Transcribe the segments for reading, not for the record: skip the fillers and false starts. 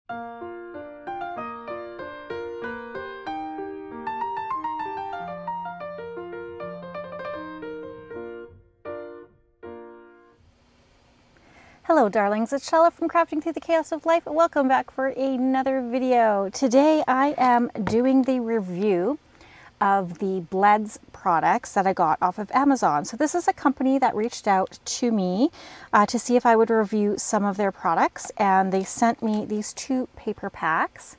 Hello darlings, it's Chala from Crafting Through the Chaos of Life. Welcome back for another video. Today I am doing the review of the Bleds products that I got off of Amazon. So this is a company that reached out to me to see if I would review some of their products, and they sent me these 2 paper packs.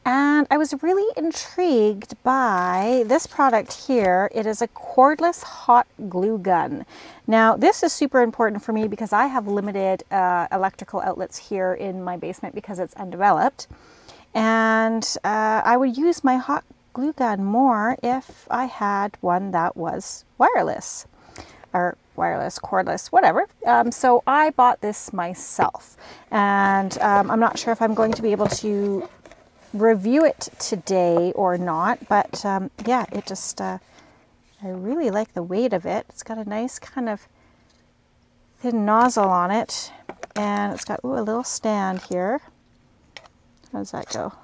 And I was really intrigued by this product here. It is a cordless hot glue gun. Now, this is super important for me because I have limited electrical outlets here in my basement because it's undeveloped. And I would use my hot glue gun more if I had one that was wireless, or wireless, cordless, whatever. So I bought this myself. And I'm not sure if I'm going to be able to review it today or not, but yeah, it just I really like the weight of it. It's got a nice kind of thin nozzle on it, and it's got a little stand here. How does that go?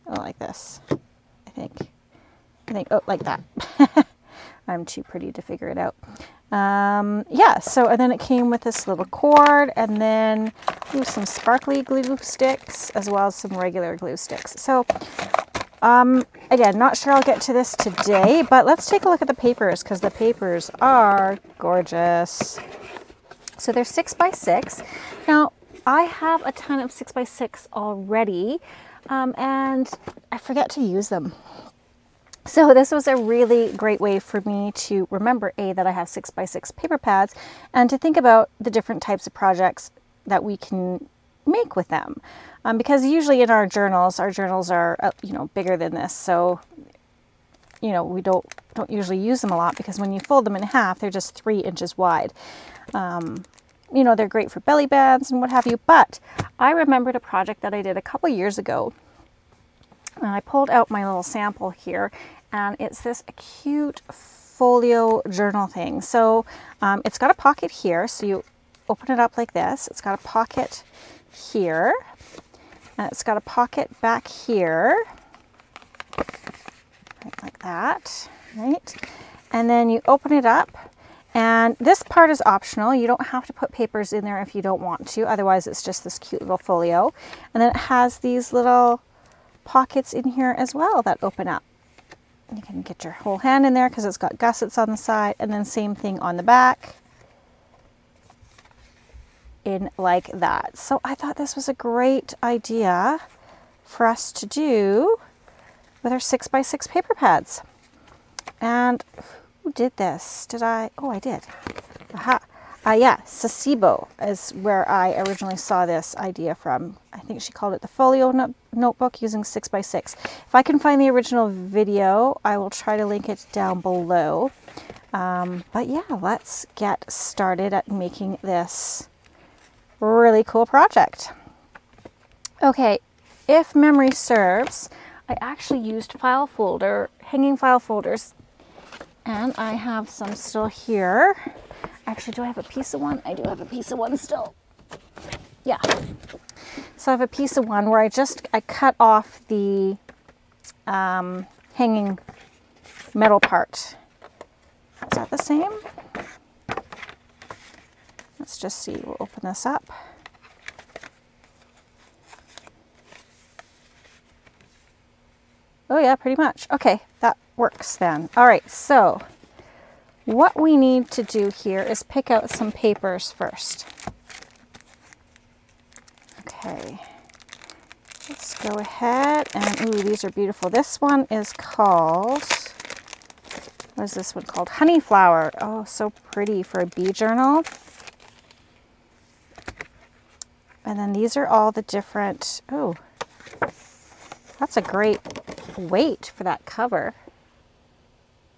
Oh, like this, I think, oh, like that. I'm too pretty to figure it out. Yeah, so, and then it came with this little cord, and then some sparkly glue sticks, as well as some regular glue sticks. So, again, not sure I'll get to this today, but let's take a look at the papers, because the papers are gorgeous. So they're 6x6. Now, I have a ton of 6x6 already, and I forget to use them. So this was a really great way for me to remember, A, that I have 6x6 paper pads, and to think about the different types of projects that we can make with them. Because usually in our journals are, you know, bigger than this. So, you know, we don't usually use them a lot because when you fold them in half, they're just 3 inches wide. You know, they're great for belly bands and what have you. But I remembered a project that I did a couple years ago. And I pulled out my little sample here, and it's this cute folio journal thing. So it's got a pocket here, so you open it up like this. It's got a pocket here, and it's got a pocket back here, right, like that, right? And then you open it up, and this part is optional. You don't have to put papers in there if you don't want to, otherwise it's just this cute little folio. And then it has these little pockets in here as well that open up. You can get your whole hand in there because it's got gussets on the side, and then same thing on the back, in like that. So I thought this was a great idea for us to do with our 6x6 paper pads. And who did this? Did I? Oh, I did. Aha. Yeah, Saacibo is where I originally saw this idea from. I think she called it the Folio notebook using 6x6. If I can find the original video, I will try to link it down below. But yeah, let's get started at making this really cool project. Okay, if memory serves, I actually used hanging file folders, and I have some still here. Actually, do I have a piece of one? I do have a piece of one still. Yeah. So I have a piece of one where I cut off the hanging metal part. Is that the same? Let's just see. We'll open this up. Oh yeah, pretty much. Okay, that works then. All right, so what we need to do here is pick out some papers first. Okay, let's go ahead and, ooh, these are beautiful. This one is called, what is this one called? Honey Flower. Oh, so pretty for a bee journal. And then these are all the different, oh, that's a great weight for that cover.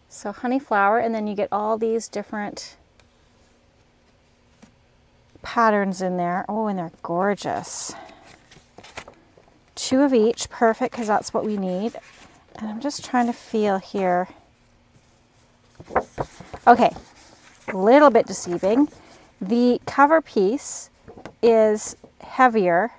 So honey flower, and then you get all these different patterns in there. Oh, and they're gorgeous. 2 of each, perfect, because that's what we need. And I'm just trying to feel here. Okay, a little bit deceiving. The cover piece is heavier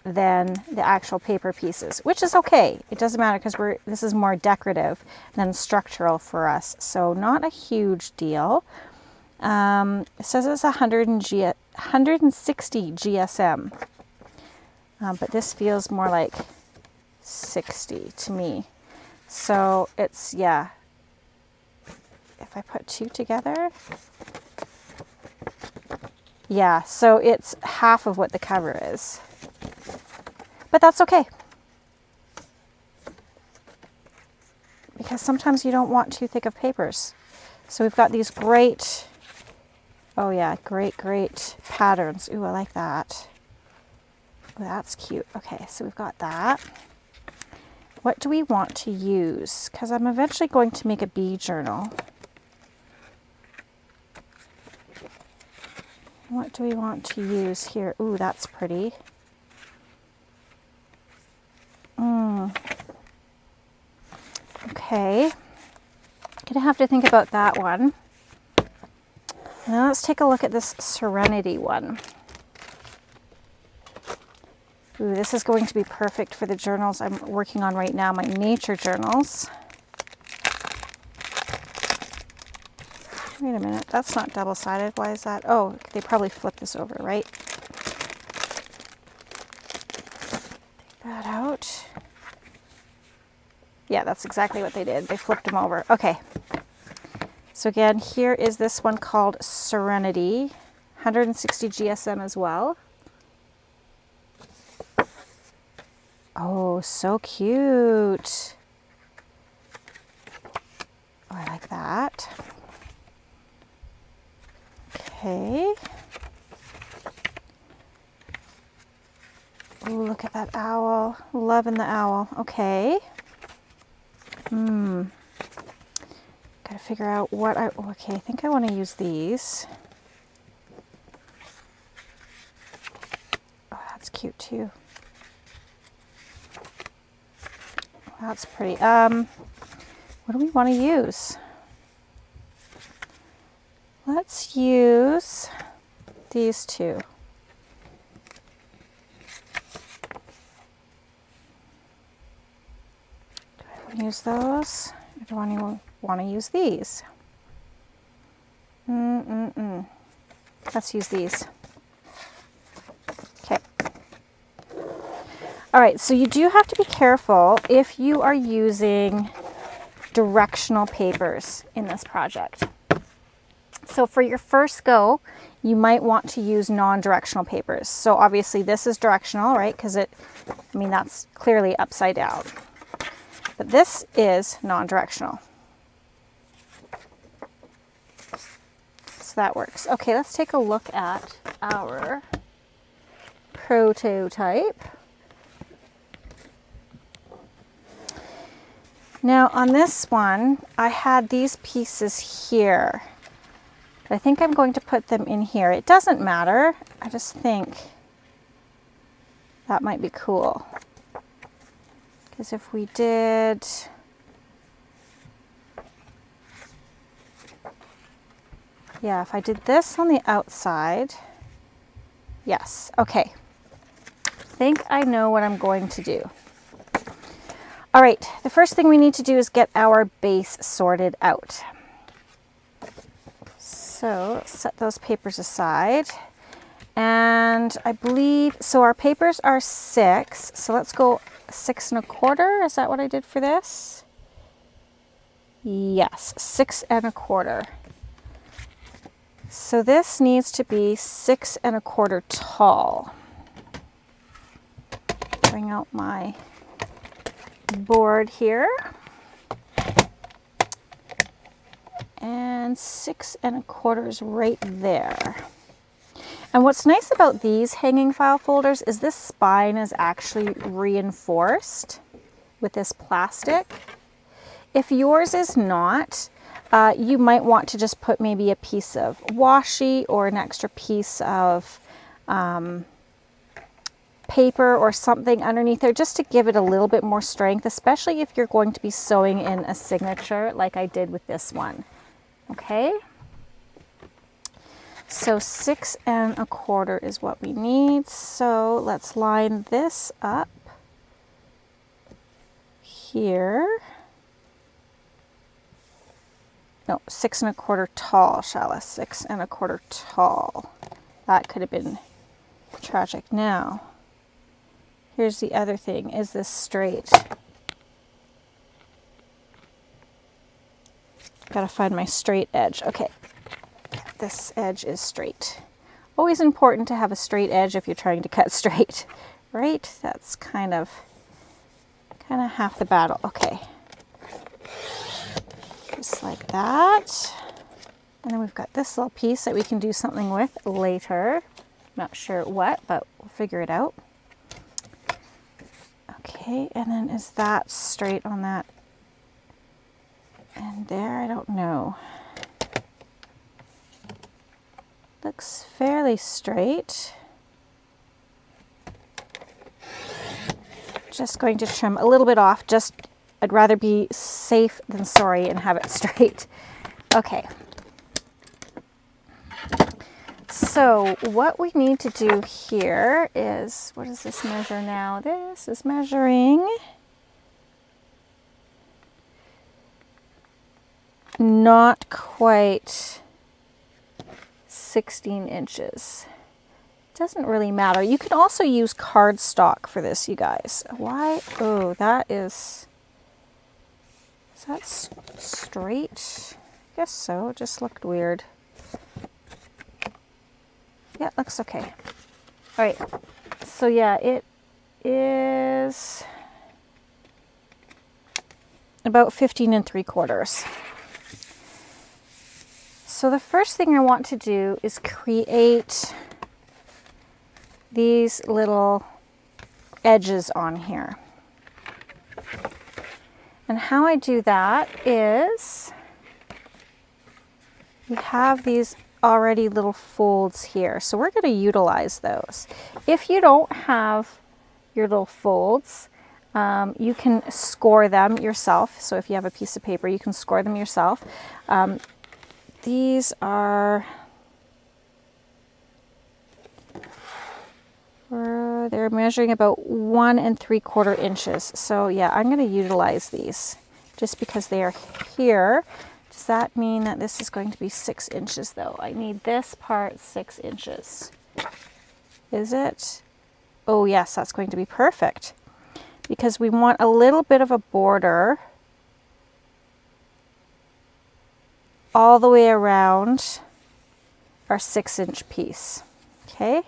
than the actual paper pieces, which is okay. It doesn't matter because this is more decorative than structural for us. So not a huge deal. It says it's 160 GSM, but this feels more like 60 to me. So it's, yeah, if I put two together, yeah, so it's half of what the cover is, but that's okay. Because sometimes you don't want too thick of papers. So we've got these great, oh yeah, great patterns. Ooh, I like that. Ooh, that's cute. Okay, so we've got that. What do we want to use? Because I'm eventually going to make a bee journal. What do we want to use here? Ooh, that's pretty. Okay. Gonna have to think about that one. Now let's take a look at this Serenity one. Ooh, this is going to be perfect for the journals I'm working on right now, my nature journals. Wait a minute, that's not double-sided. Why is that? Oh, they probably flipped this over, right? Take that out. Yeah, that's exactly what they did. They flipped them over. Okay. So again, here is this one called Serenity, 160 GSM as well. Oh, so cute. Oh, I like that. Okay. Oh, look at that owl. Loving the owl. Okay. Gotta figure out what okay, I think I want to use these. Oh, that's cute too. That's pretty. What do we want to use? Let's use these two. Do I want to use those? Or do I want to use these? Let's use these. Okay. All right, so you do have to be careful if you are using directional papers in this project. So for your first go, you might want to use non-directional papers. So obviously this is directional, right? Because that's clearly upside down. But this is non-directional. So that works. Okay, let's take a look at our prototype. Now on this one, I had these pieces here. I think I'm going to put them in here. It doesn't matter. I just think that might be cool. Because if we did, yeah, if I did this on the outside, yes, okay. I think I know what I'm going to do. All right, the first thing we need to do is get our base sorted out. So let's set those papers aside. And I believe, so our papers are 6. So let's go 6 1/4. Is that what I did for this? Yes, 6 1/4. So this needs to be 6 1/4 tall. Bring out my board here. And 6 1/4 is right there. And what's nice about these hanging file folders is this spine is actually reinforced with this plastic. If yours is not, you might want to just put maybe a piece of washi or an extra piece of paper or something underneath there just to give it a little bit more strength, especially if you're going to be sewing in a signature like I did with this one. Okay. So 6 1/4 is what we need. So let's line this up here. No, 6 1/4 tall, Chala, 6 1/4 tall. That could have been tragic. Now, here's the other thing. Is this straight? Gotta find my straight edge. Okay, this edge is straight. Always important to have a straight edge if you're trying to cut straight, right? That's kind of half the battle. Okay, just like that. And then we've got this little piece that we can do something with later. Not sure what, but we'll figure it out. Okay, and then is that straight on that? And there, I don't know. Looks fairly straight. Just going to trim a little bit off. I'd rather be safe than sorry and have it straight. Okay. So what we need to do here is, what does this measure now? This is measuring not quite 16 inches. Doesn't really matter. You can also use cardstock for this, you guys. Why? Oh, that is that straight? I guess so. It just looked weird. Yeah, it looks okay. All right. So yeah, it is about 15 3/4. So the first thing I want to do is create these little edges on here. And how I do that is we have these already little folds here. So we're going to utilize those. If you don't have your little folds, you can score them yourself. So if you have a piece of paper, you can score them yourself. These are, they're measuring about 1 3/4 inches. So yeah, I'm going to utilize these just because they are here. Does that mean that this is going to be 6 inches though? I need this part 6 inches. Is it? Oh yes, that's going to be perfect because we want a little bit of a border all the way around our 6-inch piece. Okay.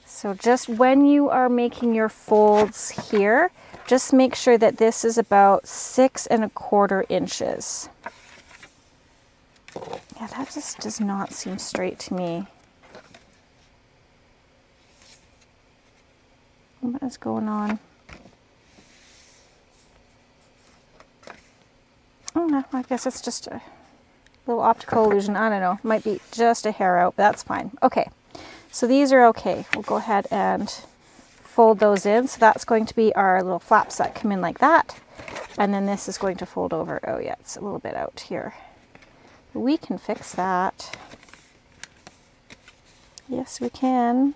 So just when you are making your folds here, just make sure that this is about 6 1/4 inches. Yeah, that just does not seem straight to me. What is going on? Oh no, I guess it's just a little optical illusion. I don't know. Might be just a hair out, but that's fine. Okay. So these are okay. We'll go ahead and fold those in. So that's going to be our little flaps that come in like that. And then this is going to fold over. Oh yeah, it's a little bit out here. We can fix that. Yes, we can.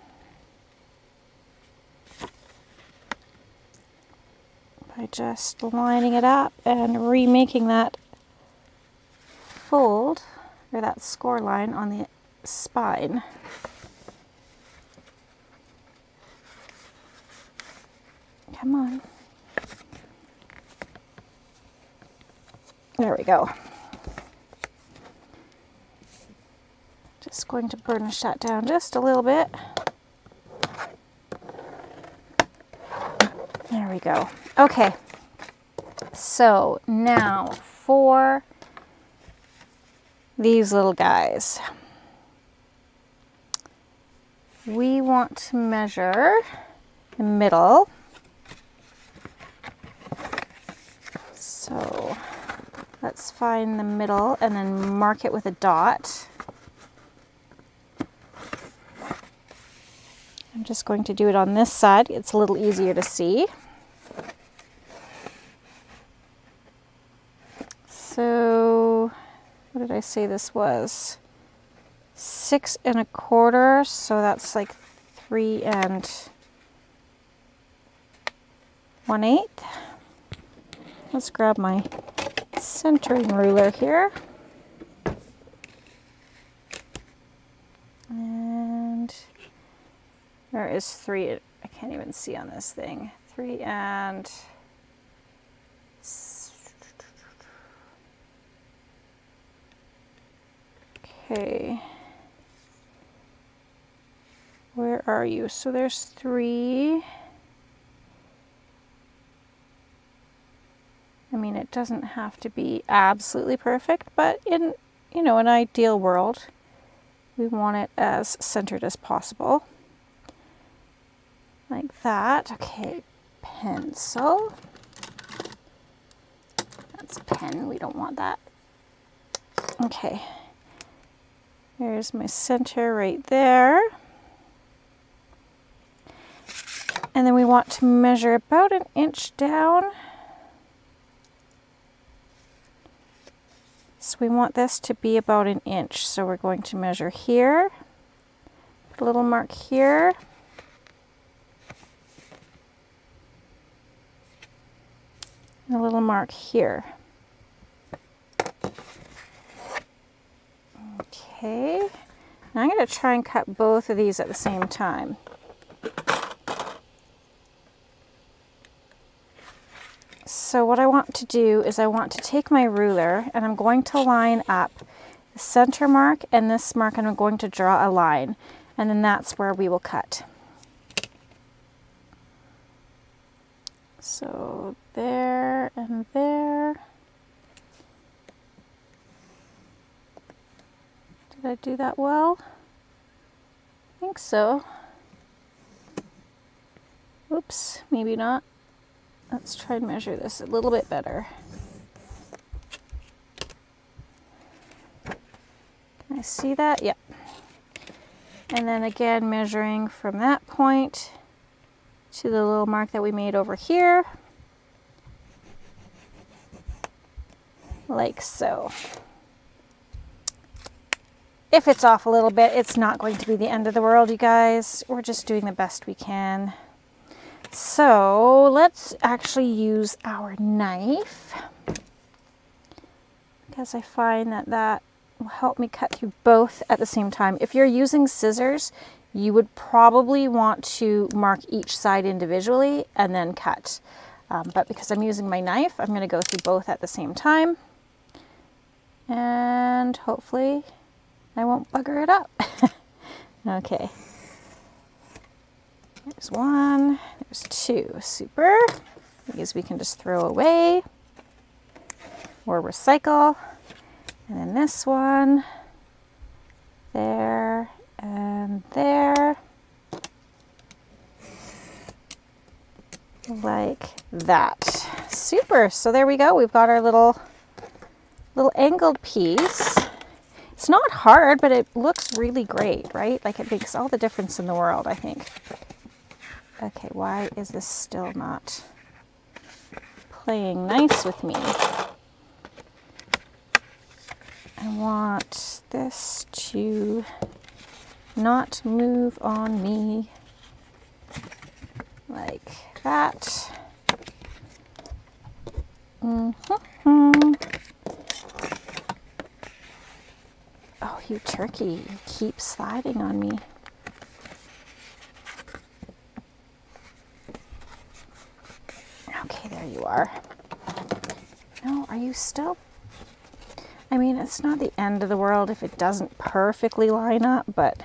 By just lining it up and remaking that fold, or that score line on the spine. Come on. There we go. Just going to burnish that down just a little bit. There we go. Okay. So now for these little guys, we want to measure the middle. So let's find the middle and then mark it with a dot. I'm just going to do it on this side. It's a little easier to see. So what did I say this was? 6 1/4, so that's like 3 1/8. Let's grab my centering ruler here. And there is 3, I can't even see on this thing. 3 and okay. Where are you? So there's 3. I mean, it doesn't have to be absolutely perfect, but in, you know, an ideal world, we want it as centered as possible. Like that. Okay, pencil. That's pen, we don't want that. Okay. There's my center right there. And then we want to measure about 1 inch down. So we want this to be about 1 inch. So we're going to measure here, a little mark here. And a little mark here. Okay. Now I'm going to try and cut both of these at the same time. So what I want to do is I want to take my ruler and I'm going to line up the center mark and this mark, and I'm going to draw a line, and then that's where we will cut. So there and there. Did I do that well? I think so. Oops, maybe not. Let's try and measure this a little bit better. Can I see that? Yep. And then again, measuring from that point to the little mark that we made over here, like so. If it's off a little bit, it's not going to be the end of the world, you guys. We're just doing the best we can. So let's actually use our knife, because I find that that will help me cut through both at the same time. If you're using scissors, you would probably want to mark each side individually and then cut. But because I'm using my knife, I'm going to go through both at the same time. And hopefully I won't bugger it up. Okay. There's 1, there's 2, super. These we can just throw away or recycle. And then this one, there and there, like that. Super, so there we go. We've got our little angled piece. It's not hard, but it looks really great, right? Like, it makes all the difference in the world, I think. Okay, why is this still not playing nice with me? I want this to not move on me like that. Oh, you turkey, you keep sliding on me. Okay, there you are. No, are you still? I mean, it's not the end of the world if it doesn't perfectly line up, but,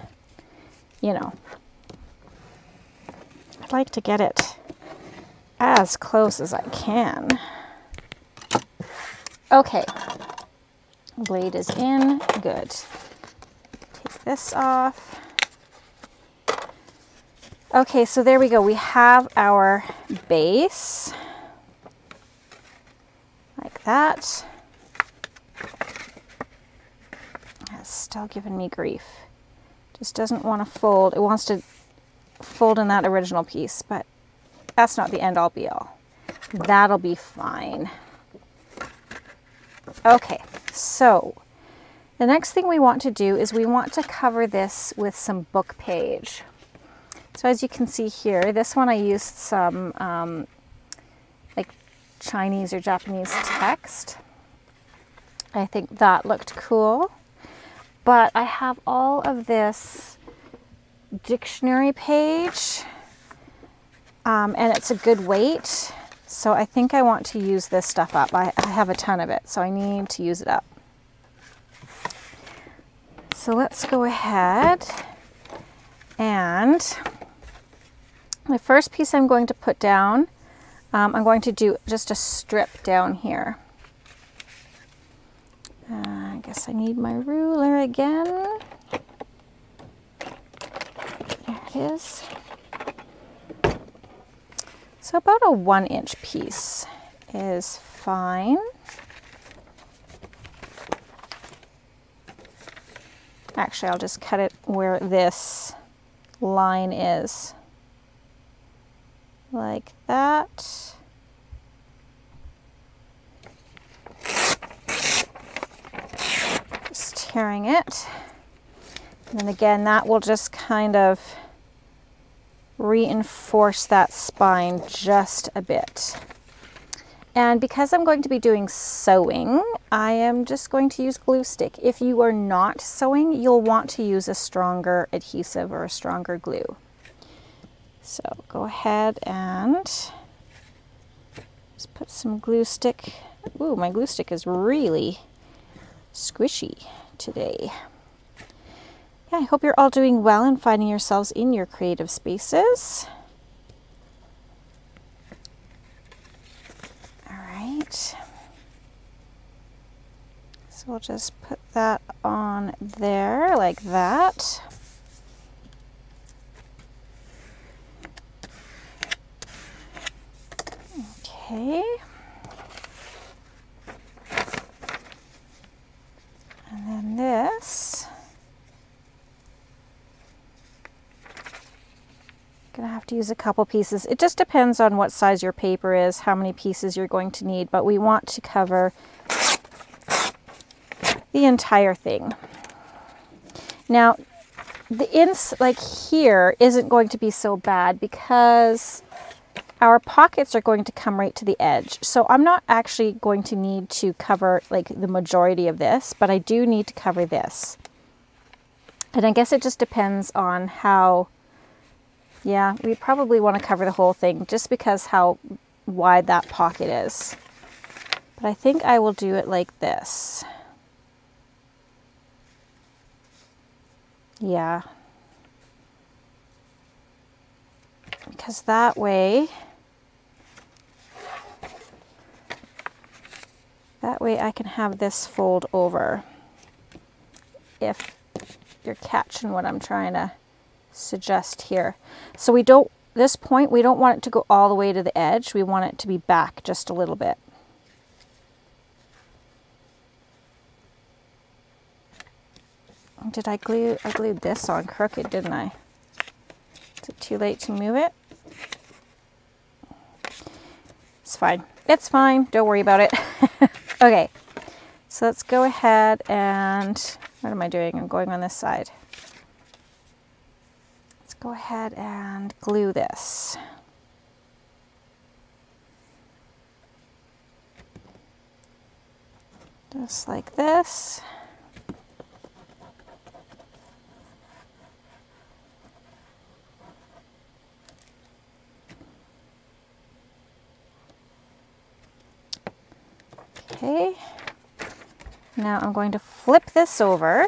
you know, I'd like to get it as close as I can. Okay, blade is in, good. Take this off. Okay, so there we go. We have our base, like that. It's still giving me grief. Just doesn't want to fold. It wants to fold in that original piece, but that's not the end all be all. That'll be fine. Okay, so The next thing we want to do is we want to cover this with some book page. So as you can see here, this one I used some like Chinese or Japanese text. I think that looked cool. But I have all of this dictionary page, and it's a good weight. So I think I want to use this stuff up. I have a ton of it, so I need to use it up. So let's go ahead, and the first piece I'm going to put down, I'm going to do just a strip down here. I guess I need my ruler again. There it is. So about a 1-inch piece is fine. Actually, I'll just cut it where this line is. Like that. Just tearing it. And then again, that will just kind of reinforce that spine just a bit. And because I'm going to be doing sewing, I am just going to use glue stick. If you are not sewing, you'll want to use a stronger adhesive or a stronger glue. So go ahead and just put some glue stick. Ooh, my glue stick is really squishy today. Yeah, I hope you're all doing well and finding yourselves in your creative spaces. So we'll just put that on there like that. Okay. And then this, gonna have to use a couple pieces. It just depends on what size your paper is, how many pieces you're going to need, but we want to cover the entire thing. Now, the like here isn't going to be so bad because our pockets are going to come right to the edge. So I'm not actually going to need to cover like the majority of this, but I do need to cover this. And I guess it just depends on how, yeah, we probably want to cover the whole thing just because how wide that pocket is. But I think I will do it like this. Yeah. Because that way I can have this fold over, if you're catching what I'm trying to suggest here. So we don't, this point, we don't want it to go all the way to the edge. We want it to be back just a little bit. Did I glue, I glued this on crooked, didn't I? Is it too late to move it? It's fine. It's fine. Don't worry about it. Okay. So let's go ahead and, what am I doing? I'm going on this side. Let's go ahead and glue this. Just like this. Okay, now I'm going to flip this over.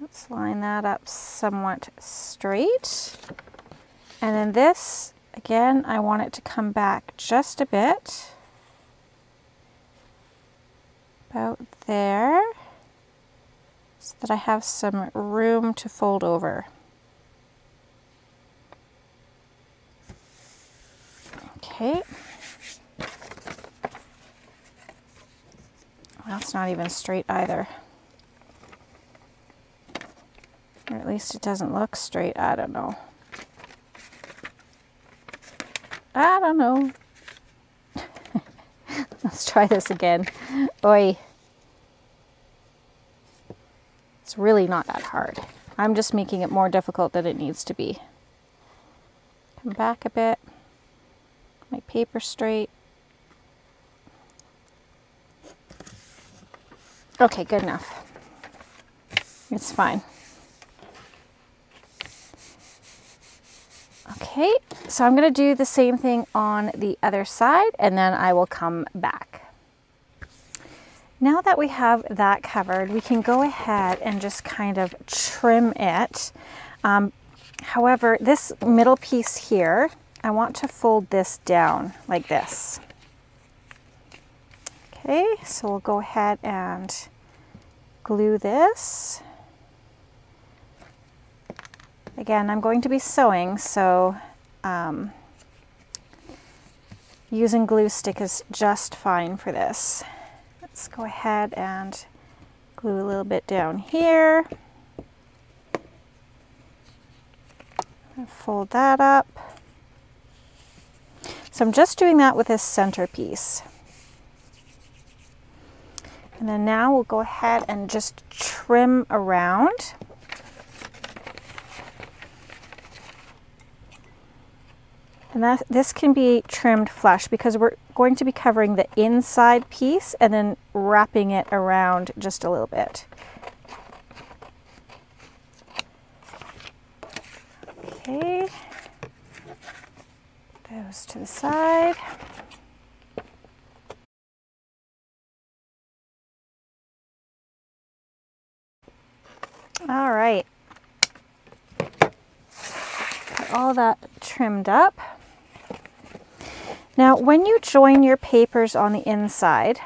Let's line that up somewhat straight. And then this, again, I want it to come back just a bit. About there, so that I have some room to fold over. Okay. Well, it's not even straight either. Or at least it doesn't look straight. I don't know. I don't know. Let's try this again. Oi. It's really not that hard. I'm just making it more difficult than it needs to be. Come back a bit. My paper straight. Okay, good enough. It's fine. Okay, so I'm going to do the same thing on the other side, and then I will come back. Now that we have that covered, we can go ahead and just kind of trim it. However, this middle piece here, I want to fold this down like this. Okay, so we'll go ahead and glue this. Again, I'm going to be sewing, so using glue stick is just fine for this. Let's go ahead and glue a little bit down here. And fold that up. So I'm just doing that with this centerpiece. And then now we'll go ahead and just trim around. And this can be trimmed flush because we're going to be covering the inside piece and then wrapping it around just a little bit. Okay, those to the side. All right, got all that trimmed up. Now, when you join your papers on the inside,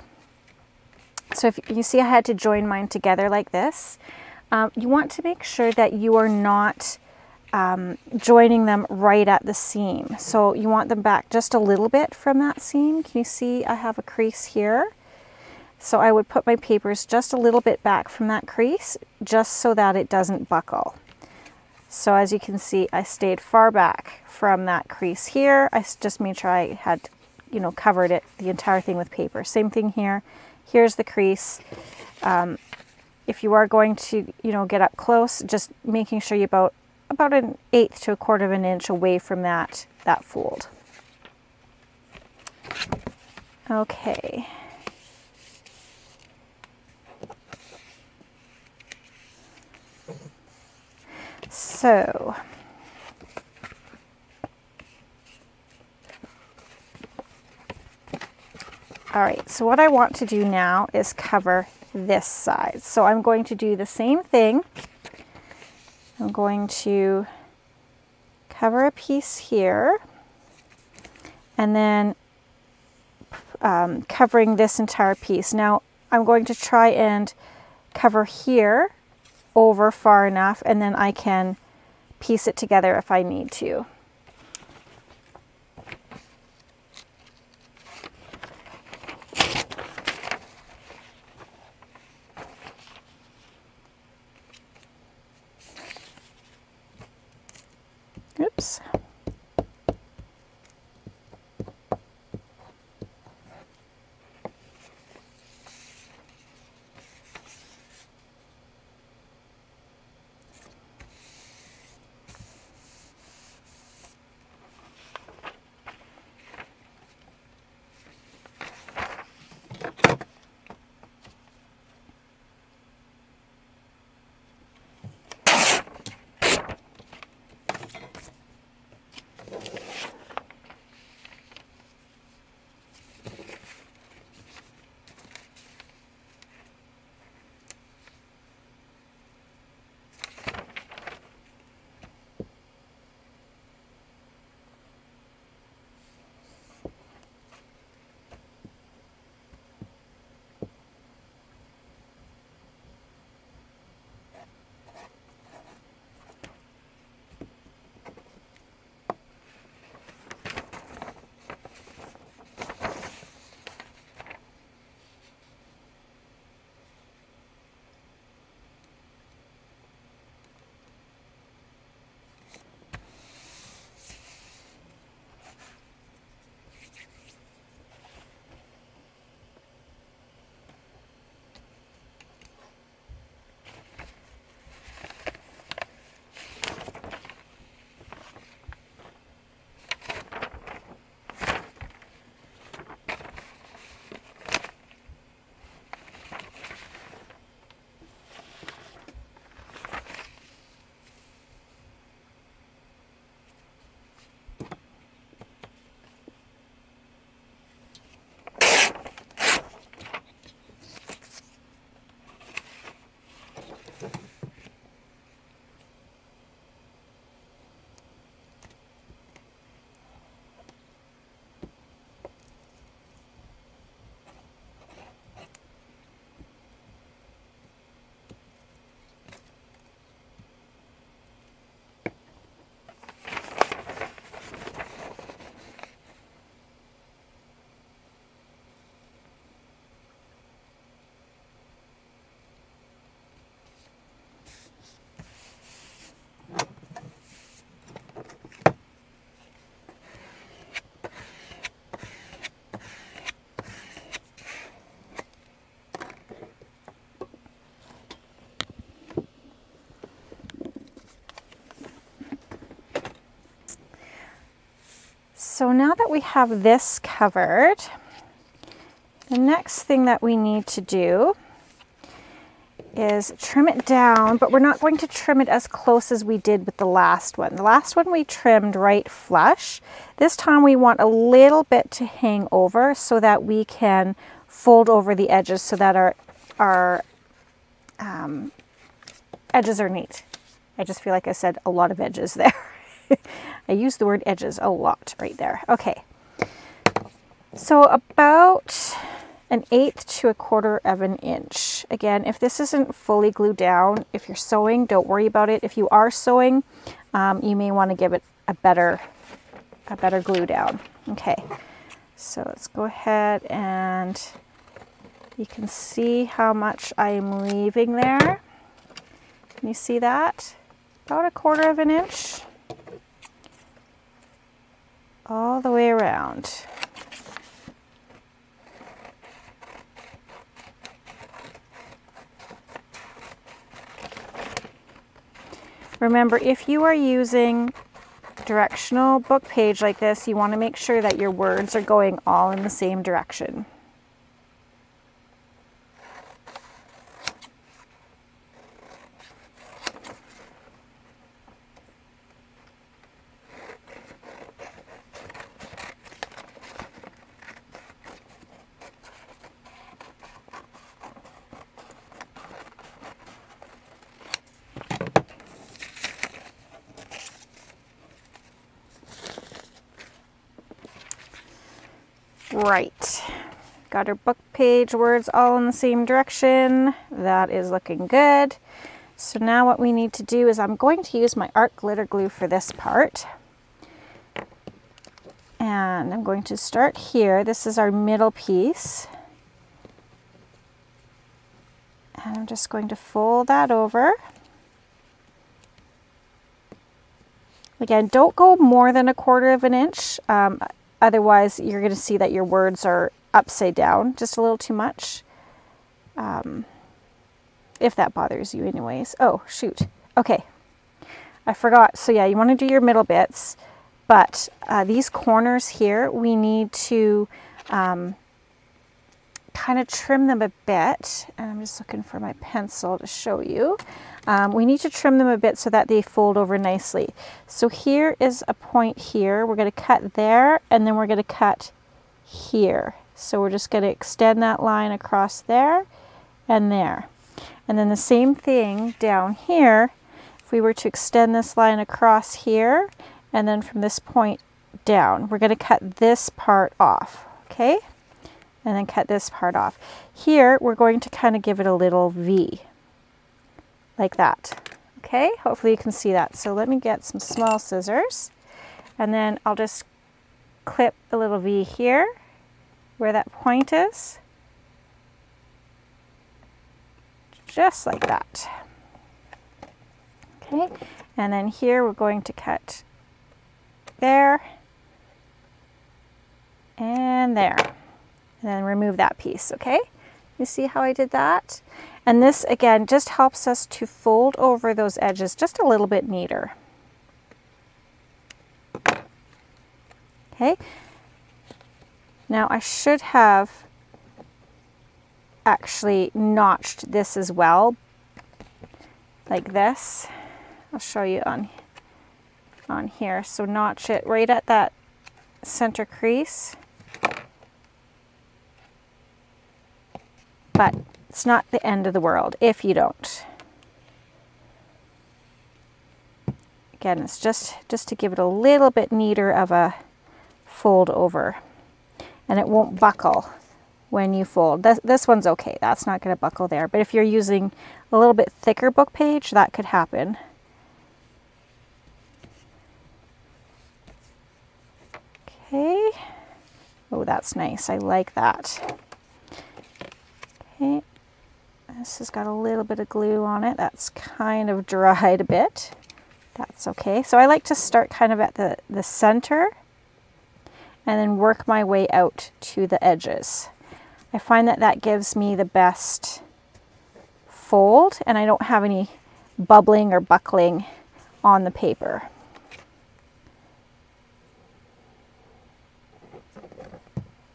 so if you see I had to join mine together like this, you want to make sure that you are not joining them right at the seam. So you want them back just a little bit from that seam. Can you see I have a crease here? So I would put my papers just a little bit back from that crease, just so that it doesn't buckle. So as you can see, I stayed far back from that crease here. I just made sure I had, you know, covered it, the entire thing with paper. Same thing here. Here's the crease. If you are going to, you know, get up close, just making sure you're about 1/8 to 1/4 of an inch away from that fold. Okay. So, all right, so what I want to do now is cover this side. So I'm going to do the same thing. I'm going to cover a piece here, and then covering this entire piece. Now I'm going to try and cover here over far enough, and then I can piece it together if I need to. Oops. So now that we have this covered, the next thing that we need to do is trim it down, but we're not going to trim it as close as we did with the last one. The last one we trimmed right flush. This time we want a little bit to hang over so that we can fold over the edges so that our edges are neat. I just feel like I said a lot of edges there. I use the word edges a lot right there. Okay, so about 1/8 to 1/4 of an inch. Again, if this isn't fully glued down, if you're sewing, don't worry about it. If you are sewing, you may want to give it a better glue down. Okay, so let's go ahead and you can see how much I'm leaving there. Can you see that? About 1/4 of an inch all the way around. Remember, if you are using directional book page like this, you want to make sure that your words are going all in the same direction. Right, got our book page words all in the same direction. That is looking good. So now what we need to do is I'm going to use my art glitter glue for this part. And I'm going to start here. This is our middle piece. And I'm just going to fold that over. Again, don't go more than 1/4 of an inch. Otherwise, you're going to see that your words are upside down just a little too much. If that bothers you anyways. Oh, shoot. Okay. I forgot. So yeah, you want to do your middle bits, but these corners here, we need to kind of trim them a bit. And I'm just looking for my pencil to show you. We need to trim them a bit so that they fold over nicely. So here is a point here. We're going to cut there, and then we're going to cut here. So we're just going to extend that line across there and there. And then the same thing down here. If we were to extend this line across here, and then from this point down, we're going to cut this part off, okay? And then cut this part off. Here, we're going to kind of give it a little V. Like that. Okay, hopefully you can see that. So let me get some small scissors, and then I'll just clip a little V here where that point is, just like that. Okay, and then here we're going to cut there and there, and then remove that piece. Okay, you see how I did that? And this, again, just helps us to fold over those edges just a little bit neater. Okay. Now, I should have actually notched this as well, like this. I'll show you on here. So notch it right at that center crease. But it's not the end of the world if you don't. Again, it's just to give it a little bit neater of a fold over. And it won't buckle when you fold. This one's okay. That's not going to buckle there. But if you're using a little bit thicker book page, that could happen. Okay. Oh, that's nice. I like that. Okay. This has got a little bit of glue on it. That's kind of dried a bit. That's okay. So I like to start kind of at the center and then work my way out to the edges. I find that that gives me the best fold, and I don't have any bubbling or buckling on the paper.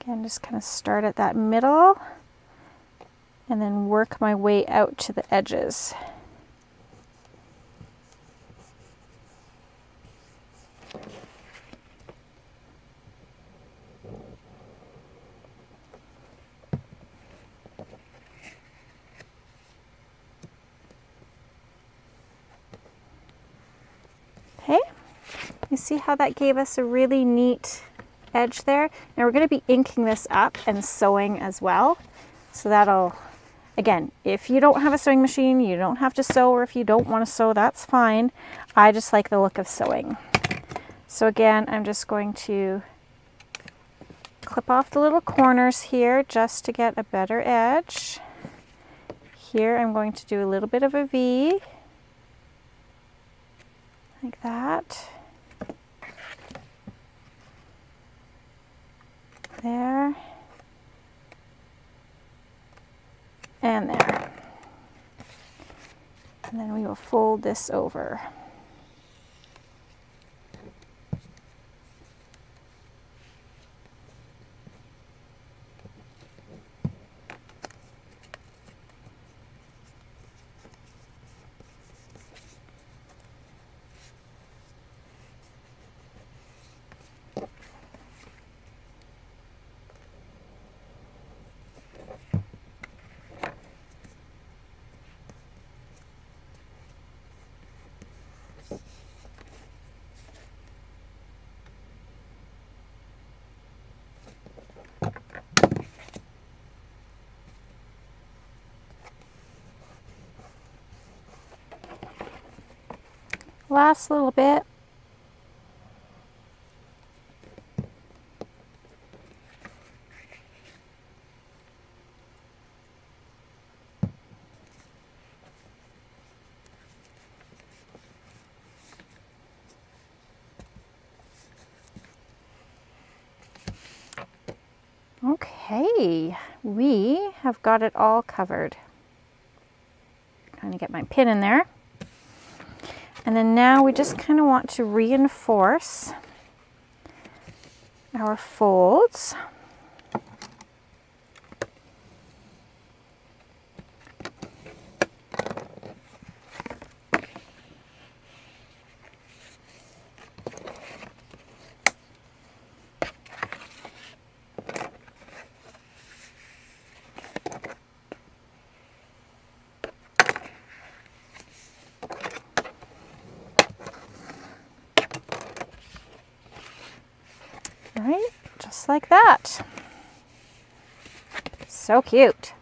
Again, just kind of start at that middle and then work my way out to the edges. Okay, you see how that gave us a really neat edge there? Now we're going to be inking this up and sewing as well. So that'll, again, if you don't have a sewing machine, you don't have to sew, or if you don't want to sew, that's fine. I just like the look of sewing. So again, I'm just going to clip off the little corners here just to get a better edge. Here I'm going to do a little bit of a V, like that. There. And there. And then we will fold this over. Last little bit. Okay, we have got it all covered. Trying to get my pin in there. And then now we just kind of want to reinforce our folds. Right, just like that. So cute.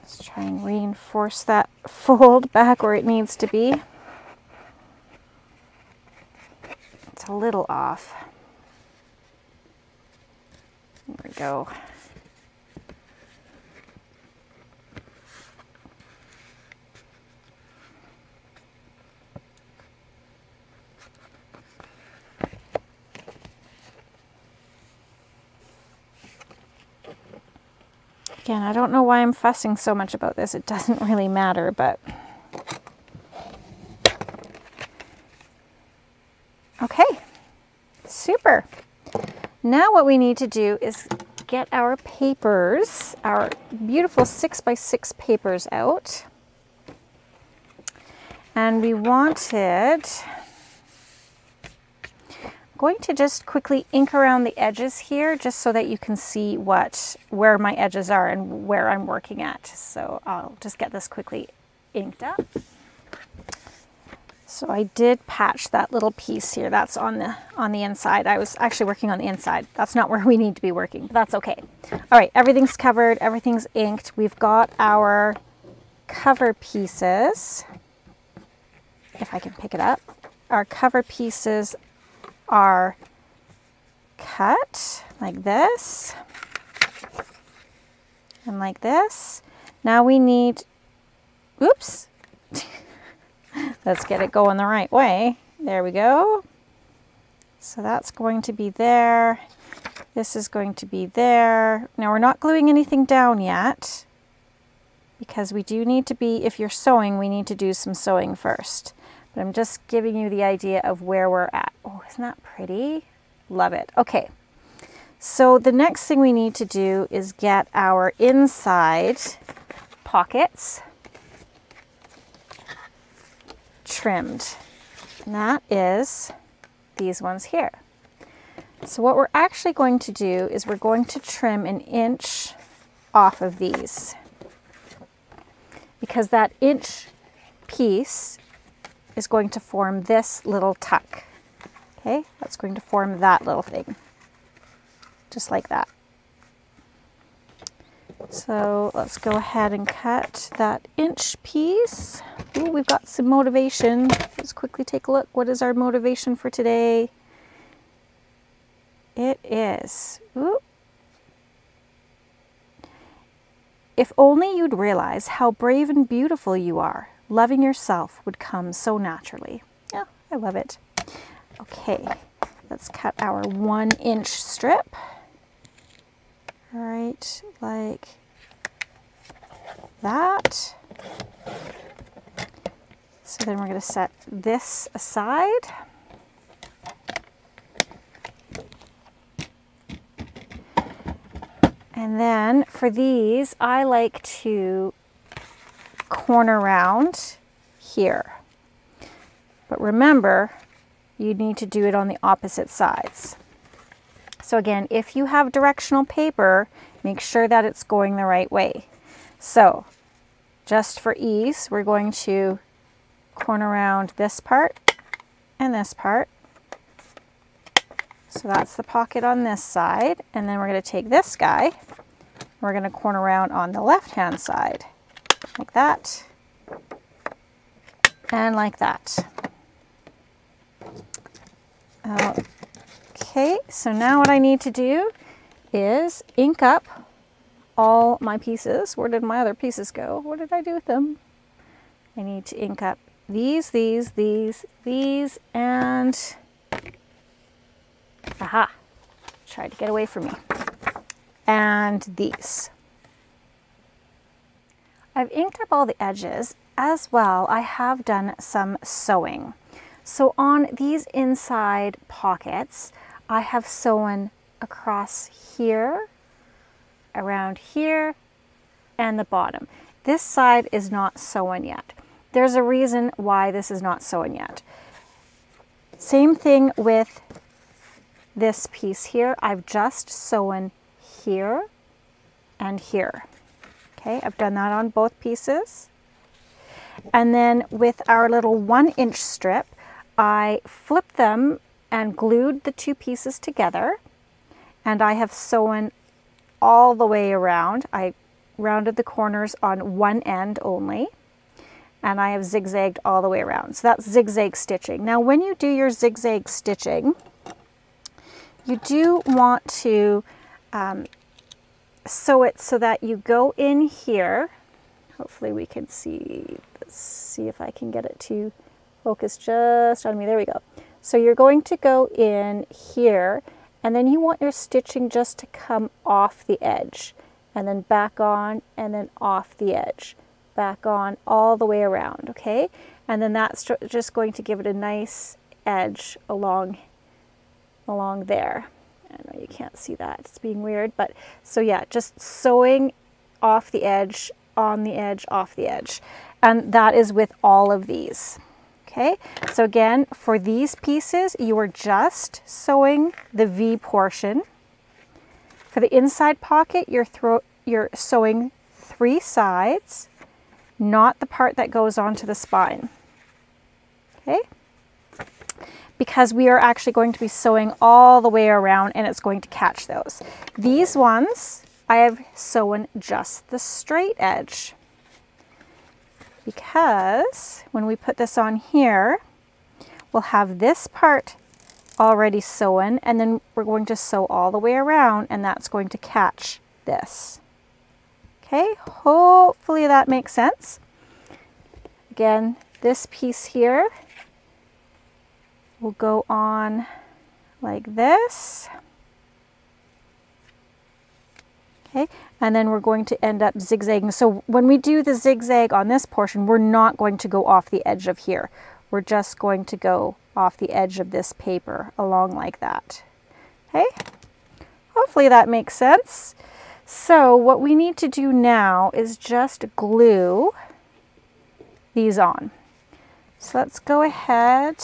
Let's try and reinforce that fold back where it needs to be. It's a little off. There we go. Again, I don't know why I'm fussing so much about this. It doesn't really matter, but okay, super. Now what we need to do is get our papers, our beautiful 6x6 papers out. And we wanted, going to just quickly ink around the edges here just so that you can see where my edges are and where I'm working at. So I'll just get this quickly inked up. So I did patch that little piece here. That's on the inside. I was actually working on the inside. That's not where we need to be working, but that's okay. All right, everything's covered, everything's inked. We've got our cover pieces. If I can pick it up. Our cover pieces are cut like this and like this. Now we need, oops, let's get it going the right way. There we go. So that's going to be there. This is going to be there. Now we're not gluing anything down yet because we do need to be, if you're sewing, we need to do some sewing first. But I'm just giving you the idea of where we're at. Oh, isn't that pretty? Love it. Okay, So the next thing we need to do is get our inside pockets trimmed. And that is these ones here. So what we're actually going to do is we're going to trim 1 inch off of these, because that inch piece is going to form this little tuck. Okay, that's going to form that little thing, just like that. So let's go ahead and cut that inch piece. Ooh, we've got some motivation. Let's quickly take a look. What is our motivation for today? It is, ooh, if only you'd realize how brave and beautiful you are, loving yourself would come so naturally. Yeah, I love it. Okay, let's cut our 1 inch strip. All right, like that. So then we're going to set this aside. And then for these, I like to corner round here. But remember, you need to do it on the opposite sides. So again, if you have directional paper, make sure that it's going the right way. So just for ease, we're going to corner around this part and this part. So that's the pocket on this side. And then we're going to take this guy. We're going to corner around on the left-hand side, like that, and like that. Okay, so now what I need to do is ink up all my pieces. Where did my other pieces go? What did I do with them? I need to ink up these, and aha, tried to get away from me. And these. I've inked up all the edges. As well, I have done some sewing. So on these inside pockets, I have sewn across here, around here, and the bottom. This side is not sewn yet. There's a reason why this is not sewn yet. Same thing with this piece here. I've just sewn here and here. Okay, I've done that on both pieces. And then with our little 1 inch strip, I flipped them and glued the 2 pieces together, and I have sewn all the way around. I rounded the corners on one end only, and I have zigzagged all the way around. So that's zigzag stitching. Now when you do your zigzag stitching, you do want to sew it so that you go in here. Hopefully we can see, let's see if I can get it to focus just on me. There we go. So you're going to go in here, and then you want your stitching just to come off the edge, and then back on, and then off the edge, back on, all the way around, okay? And then that's just going to give it a nice edge along there. I know you can't see that, it's being weird, but so yeah, just sewing off the edge, on the edge, off the edge. And that is with all of these. Okay, so again, for these pieces, you are just sewing the V portion. For the inside pocket, you're sewing 3 sides, not the part that goes onto the spine. Okay, because we are actually going to be sewing all the way around, and it's going to catch those. These ones, I have sewn just the straight edge, because when we put this on here, we'll have this part already sewn, and then we're going to sew all the way around, and that's going to catch this. Okay, hopefully that makes sense. Again, this piece here will go on like this. Okay, and then we're going to end up zigzagging. So when we do the zigzag on this portion, we're not going to go off the edge of here. We're just going to go off the edge of this paper along like that. Okay, hopefully that makes sense. So what we need to do now is just glue these on. So let's go ahead.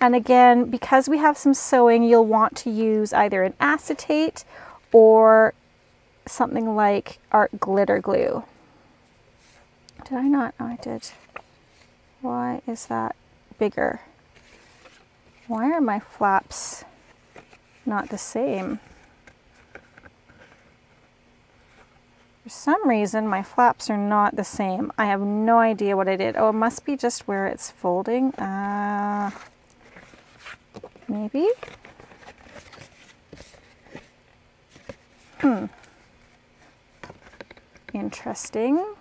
And again, because we have some sewing, you'll want to use either an acetate or something like art glitter glue. Did I not? Oh, I did. Why is that bigger? Why are my flaps not the same? For some reason, my flaps are not the same. I have no idea what I did. Oh, it must be just where it's folding. Maybe? Interesting.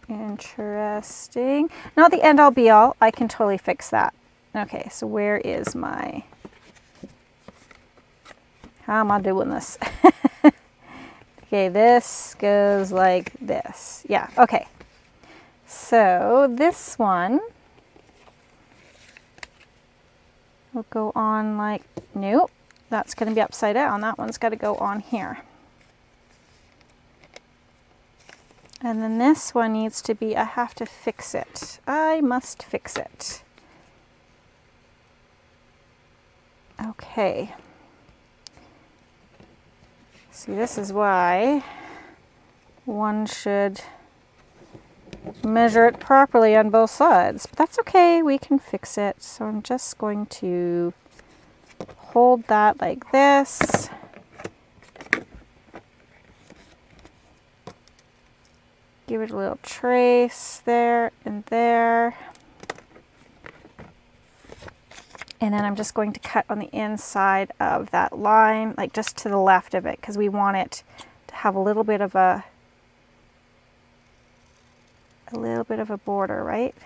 Interesting. Not the end all be all. I can totally fix that. Okay, so where is my... How am I doing this? Okay, this goes like this. Yeah, okay. So this one will go on like, nope, that's going to be upside down. That one's got to go on here. And then this one needs to be, I have to fix it. I must fix it. Okay. See, this is why one should measure it properly on both sides. But that's okay, we can fix it. So I'm just going to hold that like this. Give it a little trace there and there. And then I'm just going to cut on the inside of that line, like just to the left of it, because we want it to have a little bit of a border, right?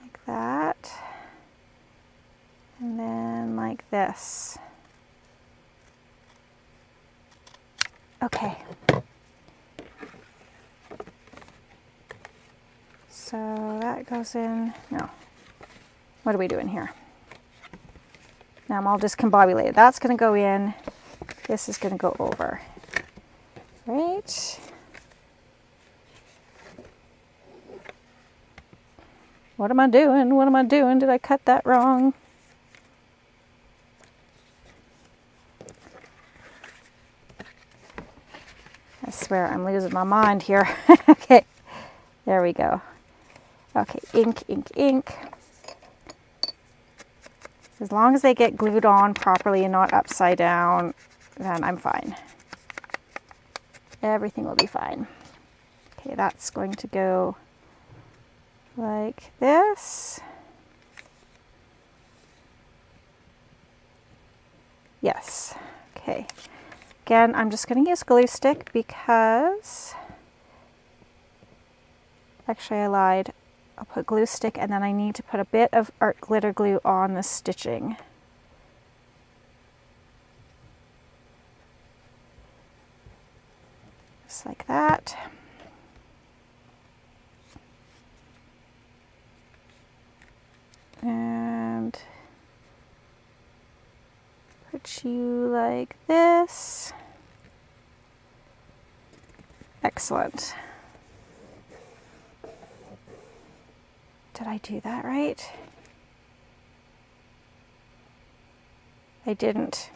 Like that. And then like this. Okay. So that goes in, no. What are we doing here? Now I'm all discombobulated. That's going to go in. This is going to go over. Right? What am I doing? What am I doing? Did I cut that wrong? I swear I'm losing my mind here. Okay, there we go. Okay, ink, ink, ink. As long as they get glued on properly and not upside down, then I'm fine. Everything will be fine. Okay, that's going to go like this. Yes, okay. Again, I'm just going to use glue stick because, actually I lied. I'll put glue stick and then I need to put a bit of art glitter glue on the stitching. Just like that. And put you like this. Excellent. Did I do that right? I didn't.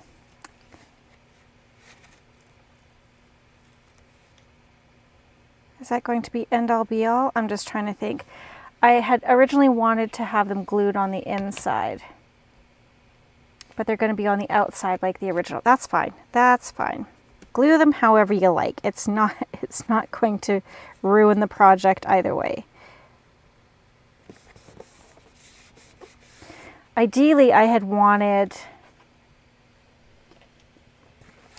Is that going to be end all be all? I'm just trying to think. I had originally wanted to have them glued on the inside, but they're going to be on the outside like the original. That's fine. That's fine. Glue them however you like. It's not going to ruin the project either way. Ideally, I had wanted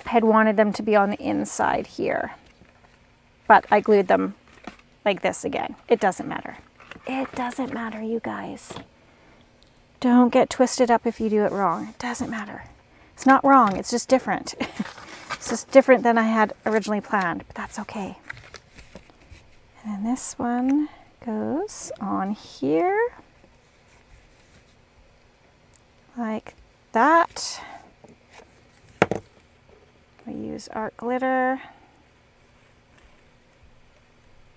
them to be on the inside here, but I glued them like this again. It doesn't matter. It doesn't matter, you guys. Don't get twisted up if you do it wrong. It doesn't matter. It's not wrong, it's just different. It's just different than I had originally planned, but that's okay. And then this one goes on here. Like that. We use art glitter.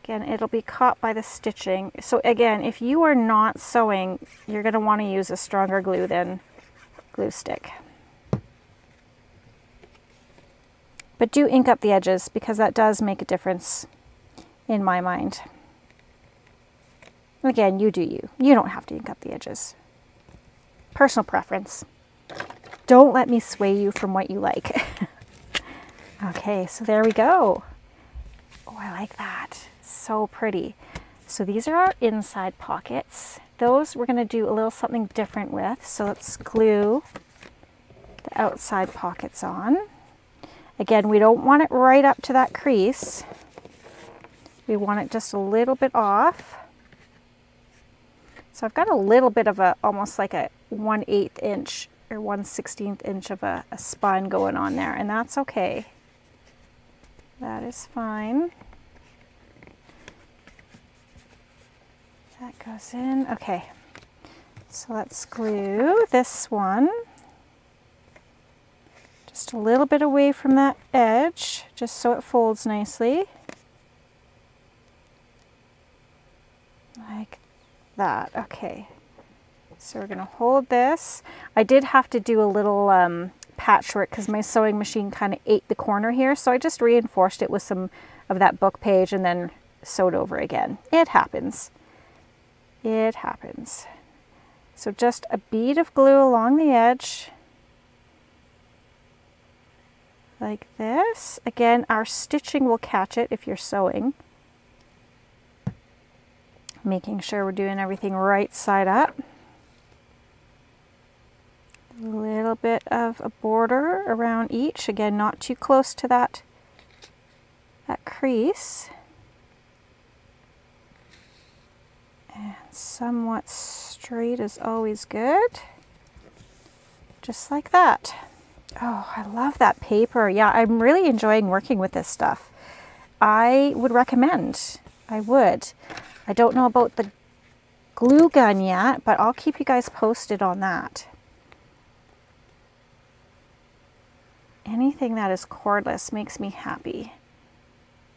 Again, it'll be caught by the stitching. So again, if you are not sewing, you're going to want to use a stronger glue than glue stick. But do ink up the edges because that does make a difference in my mind. Again, you do you. You don't have to ink up the edges. Personal preference. Don't let me sway you from what you like. Okay, so there we go. Oh, I like that. So pretty. So these are our inside pockets. Those we're going to do a little something different with. So let's glue the outside pockets on. Again, we don't want it right up to that crease. We want it just a little bit off. So I've got a little bit of a, almost like a 1/8 inch or 1/16 inch of a spine going on there, and that's okay. That is fine. That goes in. Okay, so let's glue this one just a little bit away from that edge, just so it folds nicely. Like that. Okay, so we're going to hold this. I did have to do a little patchwork because my sewing machine kind of ate the corner here, so I just reinforced it with some of that book page and then sewed over again. It happens. It happens. So just a bead of glue along the edge like this. Again, our stitching will catch it if you're sewing. Making sure we're doing everything right side up. A little bit of a border around each. Again, not too close to that crease. And somewhat straight is always good. Just like that. Oh, I love that paper. Yeah, I'm really enjoying working with this stuff. I would recommend. I would. I don't know about the glue gun yet, but I'll keep you guys posted on that. Anything that is cordless makes me happy.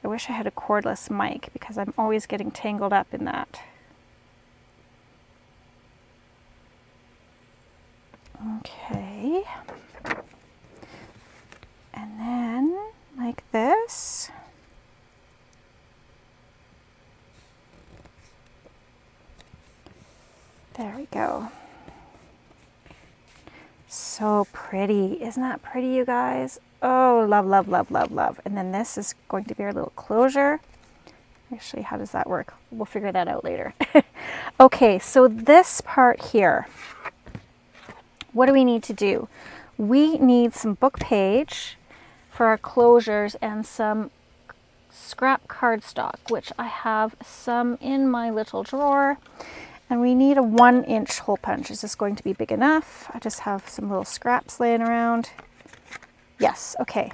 I wish I had a cordless mic because I'm always getting tangled up in that. Okay. And then like this. There we go. So pretty. Isn't that pretty, you guys? Oh, love, love, love, love, love. And then this is going to be our little closure. Actually, how does that work? We'll figure that out later. Okay, so this part here, what do we need to do? We need some book page for our closures and some scrap cardstock, which I have some in my little drawer. And we need a 1-inch hole punch. Is this going to be big enough? I just have some little scraps laying around. Yes, okay.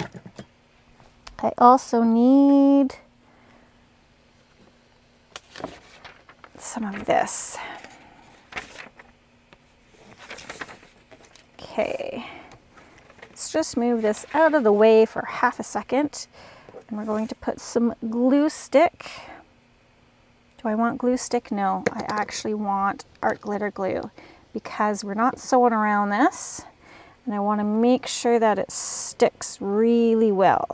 I also need some of this. Okay. Let's just move this out of the way for half a second. And we're going to put some glue stick. Do I want glue stick? No, I actually want art glitter glue because we're not sewing around this and I want to make sure that it sticks really well.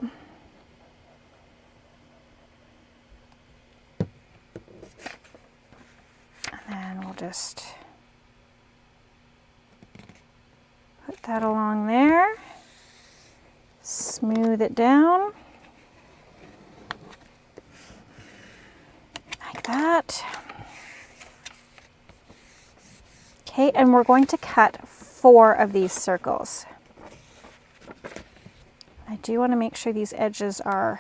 And then we'll just put that along there, smooth it down. That. Okay, and we're going to cut 4 of these circles. I do want to make sure these edges are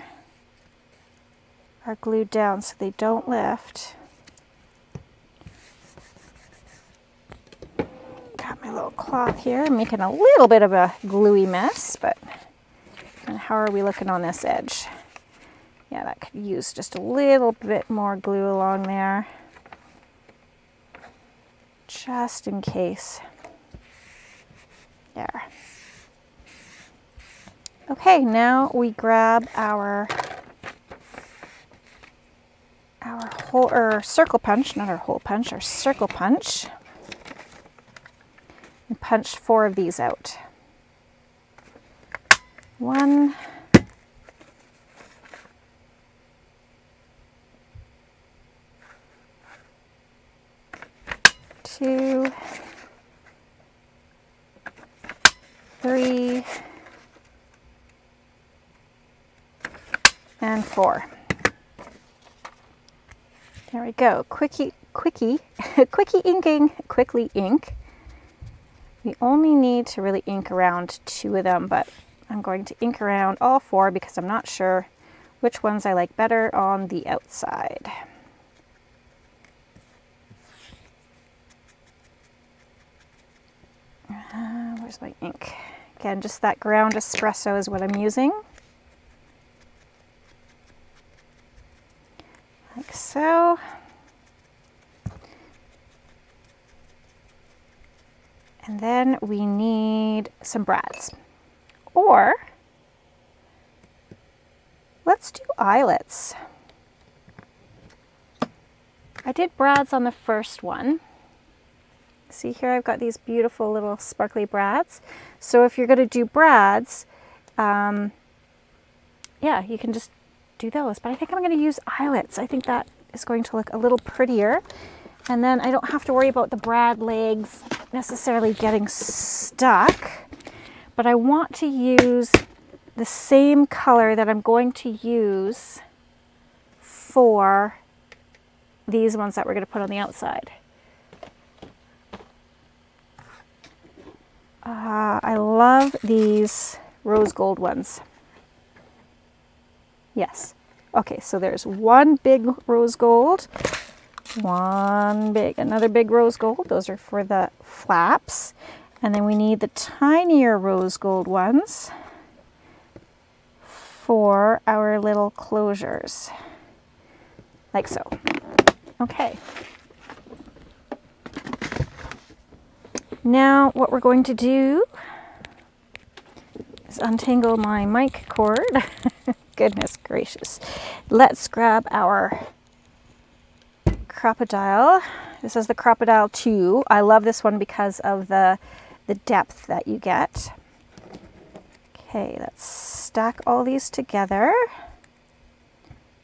glued down so they don't lift. Got my little cloth here. I'm making a little bit of a gluey mess, but and how are we looking on this edge? Yeah, that could use just a little bit more glue along there, just in case. There. Okay, now we grab our hole or circle punch, not our hole punch, our circle punch, and punch 4 of these out. 1, 2, 3, and 4. There we go. Quickie inking, quickly ink. We only need to really ink around 2 of them, but I'm going to ink around all 4 because I'm not sure which ones I like better on the outside. Where's my ink? Again, just that ground espresso is what I'm using. Like so. And then we need some brads. Or let's do eyelets. I did brads on the first one. See here, I've got these beautiful little sparkly brads. So if you're going to do brads, yeah, you can just do those. But I think I'm going to use eyelets. I think that is going to look a little prettier. And then I don't have to worry about the brad legs necessarily getting stuck. But I want to use the same color that I'm going to use for these ones that we're going to put on the outside. I love these rose gold ones. Yes. Okay, so there's one big rose gold, another big rose gold. Those are for the flaps. And then we need the tinier rose gold ones for our little closures, like so. Okay. Now what we're going to do is untangle my mic cord. Goodness gracious. Let's grab our crocodile. This is the crocodile 2. I love this one because of the depth that you get. Okay, let's stack all these together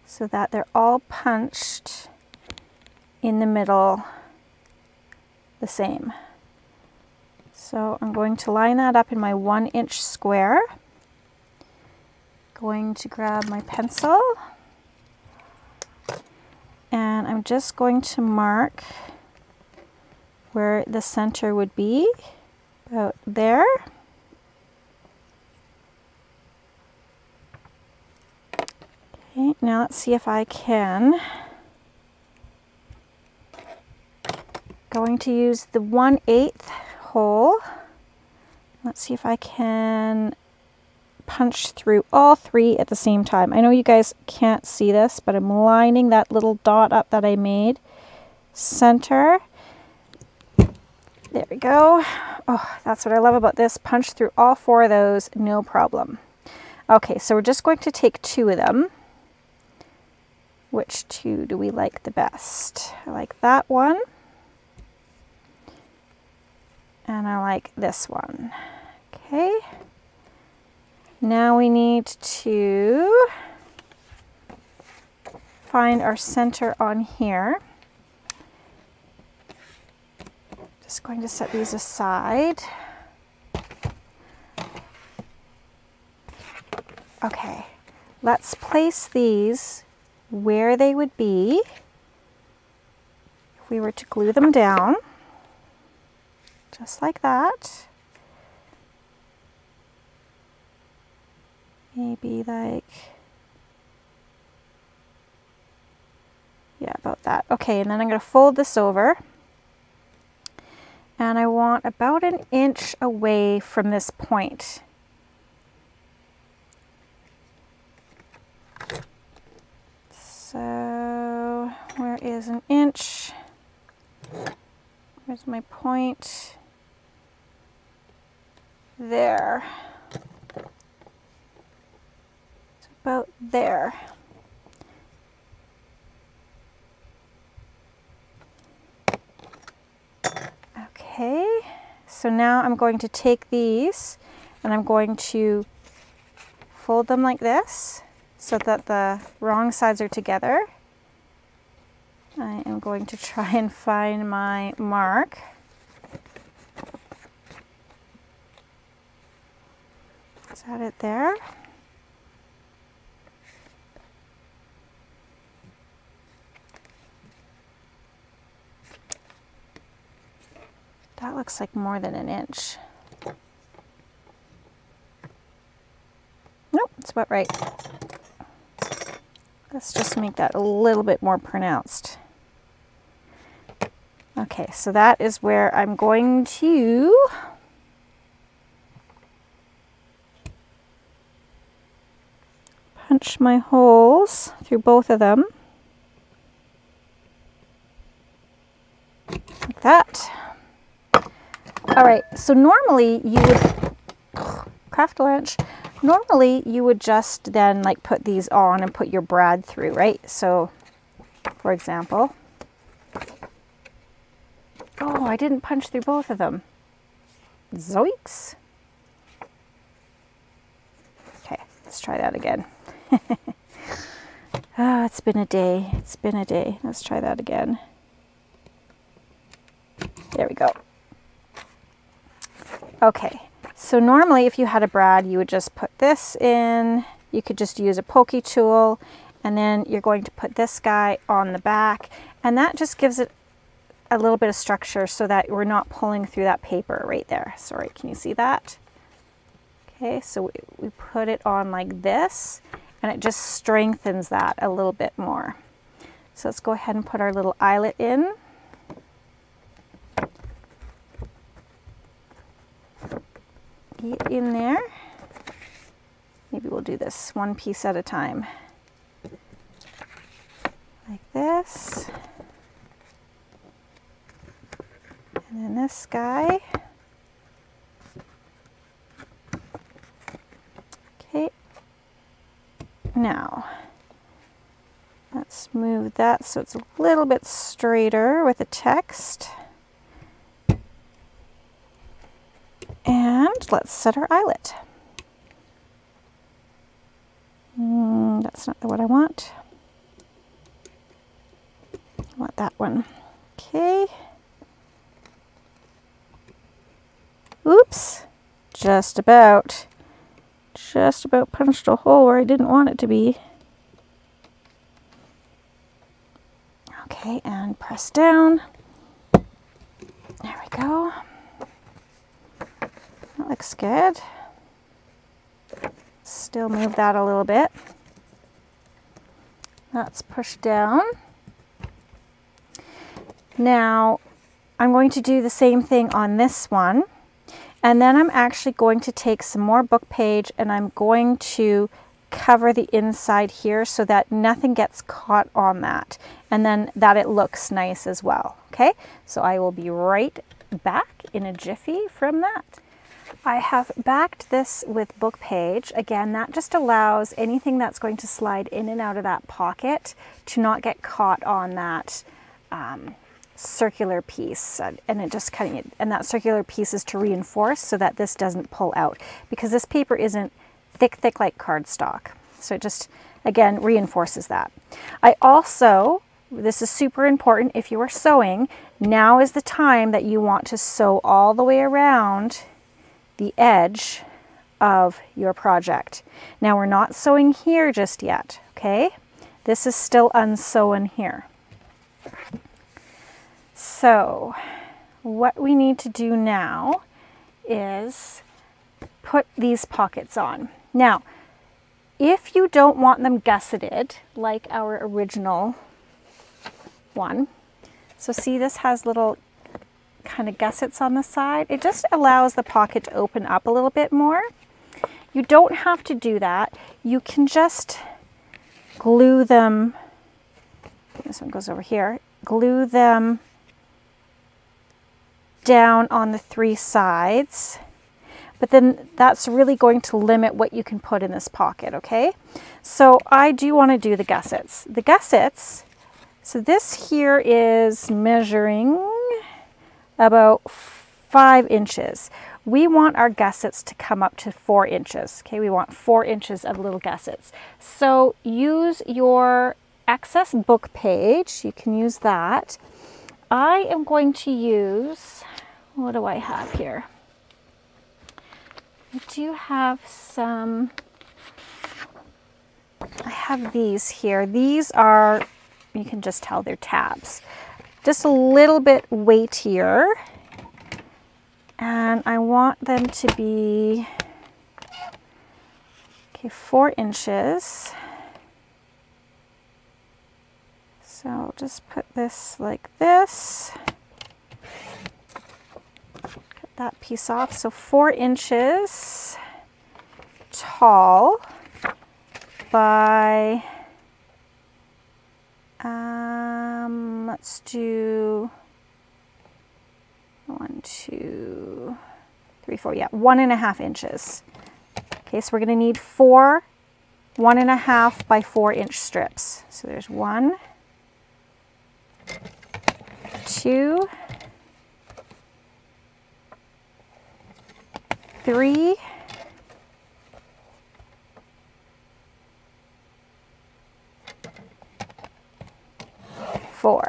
so that they're all punched in the middle the same. So I'm going to line that up in my 1-inch square. Going to grab my pencil and I'm just going to mark where the center would be, about there. Okay, now let's see if I can. Going to use the 1/8 hole. Let's see if I can punch through all 3 at the same time. I know you guys can't see this, but I'm lining that little dot up that I made. Center. There we go. Oh, that's what I love about this. Punch through all 4 of those, no problem. Okay, so we're just going to take 2 of them. Which 2 do we like the best? I like that one. And I like this one. Okay. Now we need to find our center on here. Just going to set these aside. Okay, let's place these where they would be if we were to glue them down. Just like that. Maybe like, yeah, about that. Okay, and then I'm going to fold this over. And I want about 1 inch away from this point. So, where is 1 inch? Where's my point? There. about there. Okay, so now I'm going to take these and I'm going to fold them like this so that the wrong sides are together. I am going to try and find my mark. Is that it there? That looks like more than an inch. Nope, it's about right. Let's just make that a little bit more pronounced. Okay, so that is where I'm going to punch my holes through both of them. Like that. All right, so normally you would, craft lunch, normally you would just then like put these on and put your brad through, right? So for example, oh, I didn't punch through both of them. Zoinks. Okay, let's try that again. Ah, it's been a day. It's been a day. Let's try that again. There we go. Okay, so normally if you had a brad, you would just put this in. You could just use a pokey tool, and then you're going to put this guy on the back, and that just gives it a little bit of structure so that we're not pulling through that paper right there. Sorry, can you see that? Okay, so we put it on like this, and it just strengthens that a little bit more. So let's go ahead and put our little eyelet in. Get in there. Maybe we'll do this one piece at a time. Like this. And then this guy. Okay. Now, let's move that so it's a little bit straighter with the text. And let's set our eyelet. That's not what I want. I want that one. Okay. Oops. Just about punched a hole where I didn't want it to be. Okay, and press down. There we go. That looks good. Still move that a little bit. That's pushed down. Now I'm going to do the same thing on this one, and then I'm actually going to take some more book page and I'm going to cover the inside here so that nothing gets caught on that, and then that it looks nice as well. Okay, so I will be right back in a jiffy from that. I have backed this with book page. Again, that just allows anything that's going to slide in and out of that pocket to not get caught on that circular piece, and it just cutting it, and that circular piece is to reinforce so that this doesn't pull out, because this paper isn't thick like cardstock. So it just, again, reinforces that. I also, this is super important if you are sewing, now is the time that you want to sew all the way around the edge of your project. Now we're not sewing here just yet, okay? This is still unsewn here. So what we need to do now is put these pockets on. Now, if you don't want them gusseted like our original one, so see this has little kind of gussets on the side. It just allows the pocket to open up a little bit more. You don't have to do that. You can just glue them. This one goes over here. Glue them down on the three sides, but then that's really going to limit what you can put in this pocket, okay? So I do want to do the gussets. The gussets, so this here is measuring about 5 inches. We want our gussets to come up to 4 inches. Okay, we want 4 inches of little gussets. So use your excess book page. You can use that. I am going to use, what do I have here? I do have some, I have these here. These are, you can just tell they're tabs. Just a little bit weightier. And I want them to be, okay, 4 inches. So I'll just put this like this. Cut that piece off. So 4 inches tall by, let's do 1, 2, 3, 4, yeah, 1.5 inches. Okay, so we're going to need 4 1.5 by 4 inch strips. So there's 1, 2, 3, 4.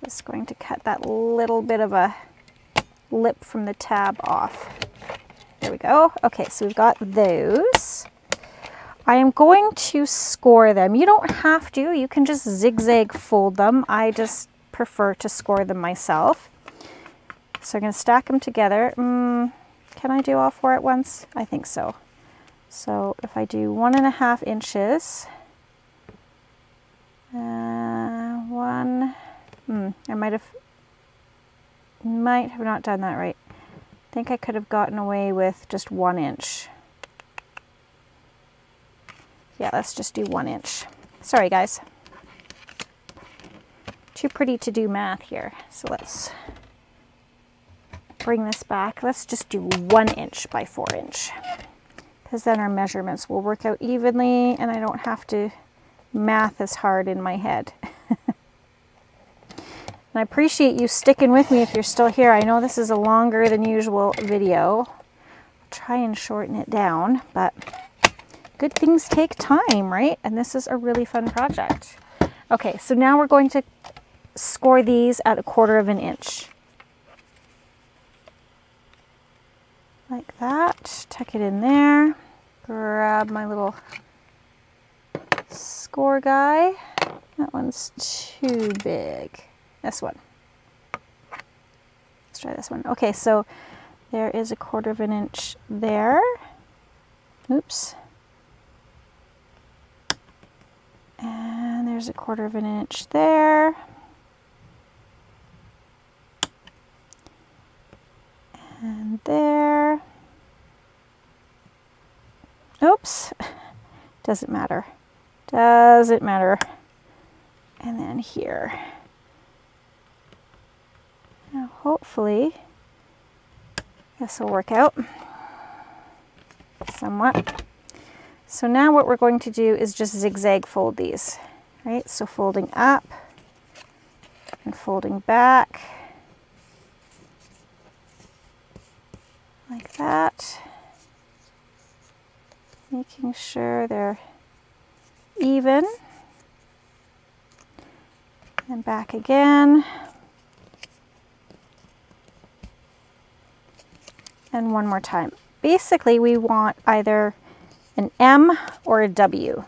Just going to cut that little bit of a lip from the tab off. There we go. Okay, so we've got those. I am going to score them. You don't have to. You can just zigzag fold them. I just prefer to score them myself. So I'm going to stack them together. Can I do all 4 at once? I think so. So if I do 1.5 inches, 1, I might have not done that right. I think I could have gotten away with just 1 inch. Yeah, let's just do 1 inch. Sorry guys. Too pretty to do math here. So let's bring this back. Let's just do 1 inch by 4 inch. Because then our measurements will work out evenly and I don't have to math as hard in my head. And I appreciate you sticking with me if you're still here. I know this is a longer than usual video. I'll try and shorten it down, but good things take time, right? And this is a really fun project. Okay, so now we're going to score these at 1/4 inch. Like that, tuck it in there, grab my little score guy. That one's too big. This one. Let's try this one. Okay, so there is 1/4 inch there. Oops. And there's 1/4 inch there. And there. Oops. Doesn't matter. Doesn't matter. And then here. Now hopefully this will work out somewhat. So now what we're going to do is just zigzag fold these, right? So folding up and folding back like that, making sure they're even, and back again, and one more time. Basically we want either an M or a W.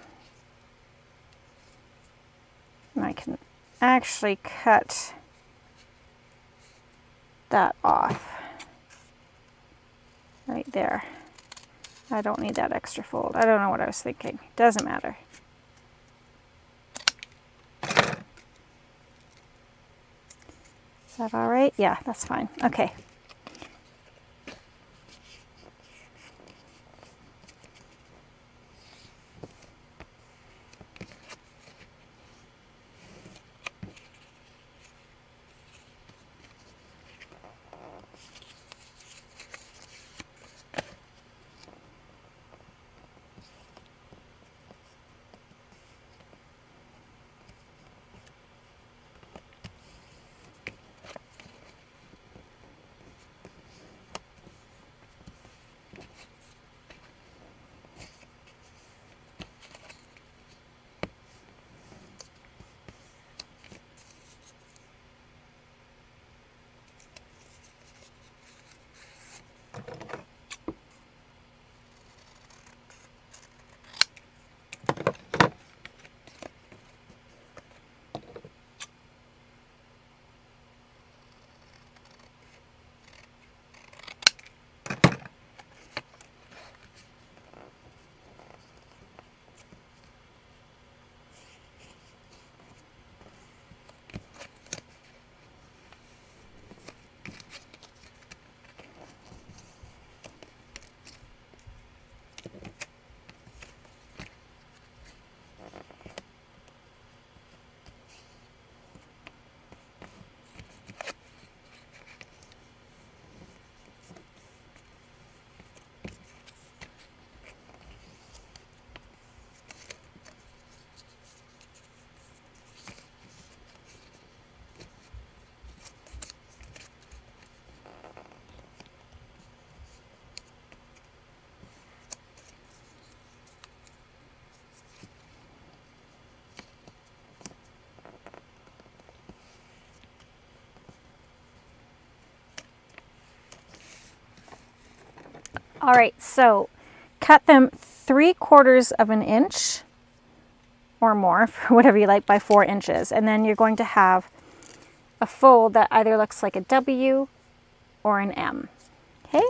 And I can actually cut that off right there. I don't need that extra fold. I don't know what I was thinking. Doesn't matter. Is that all right? Yeah, that's fine. Okay. All right, so cut them 3/4 of an inch or more, for whatever you like, by 4 inches. And then you're going to have a fold that either looks like a W or an M, okay?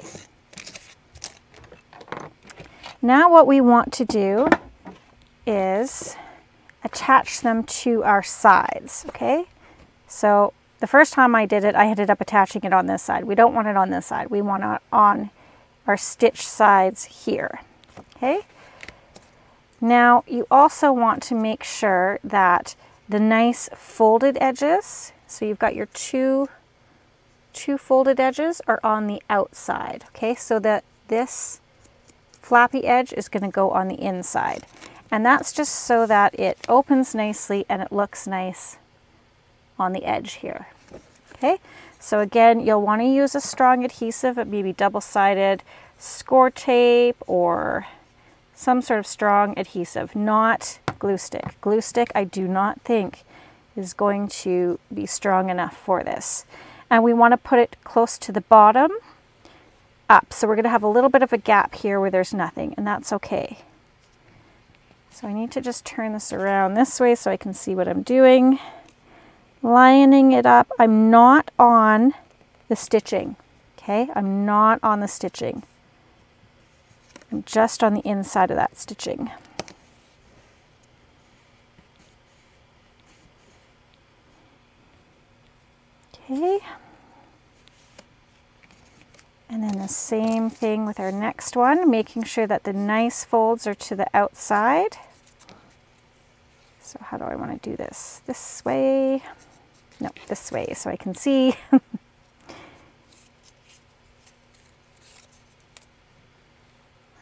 Now what we want to do is attach them to our sides, okay? So the first time I did it, I ended up attaching it on this side. We don't want it on this side. We want it on our stitch sides here, okay? Now you also want to make sure that the nice folded edges, so you've got your two folded edges, are on the outside, okay? So that this flappy edge is going to go on the inside. And that's just so that it opens nicely and it looks nice on the edge here, okay? So again, you'll want to use a strong adhesive, maybe double-sided score tape or some sort of strong adhesive, not glue stick. Glue stick, I do not think is going to be strong enough for this. And we want to put it close to the bottom up. So we're going to have a little bit of a gap here where there's nothing, and that's okay. So I need to just turn this around this way so I can see what I'm doing. Lining it up. I'm not on the stitching, okay? I'm not on the stitching. I'm just on the inside of that stitching. Okay. And then the same thing with our next one, making sure that the nice folds are to the outside. So how do I want to do this? This way? No, this way so I can see.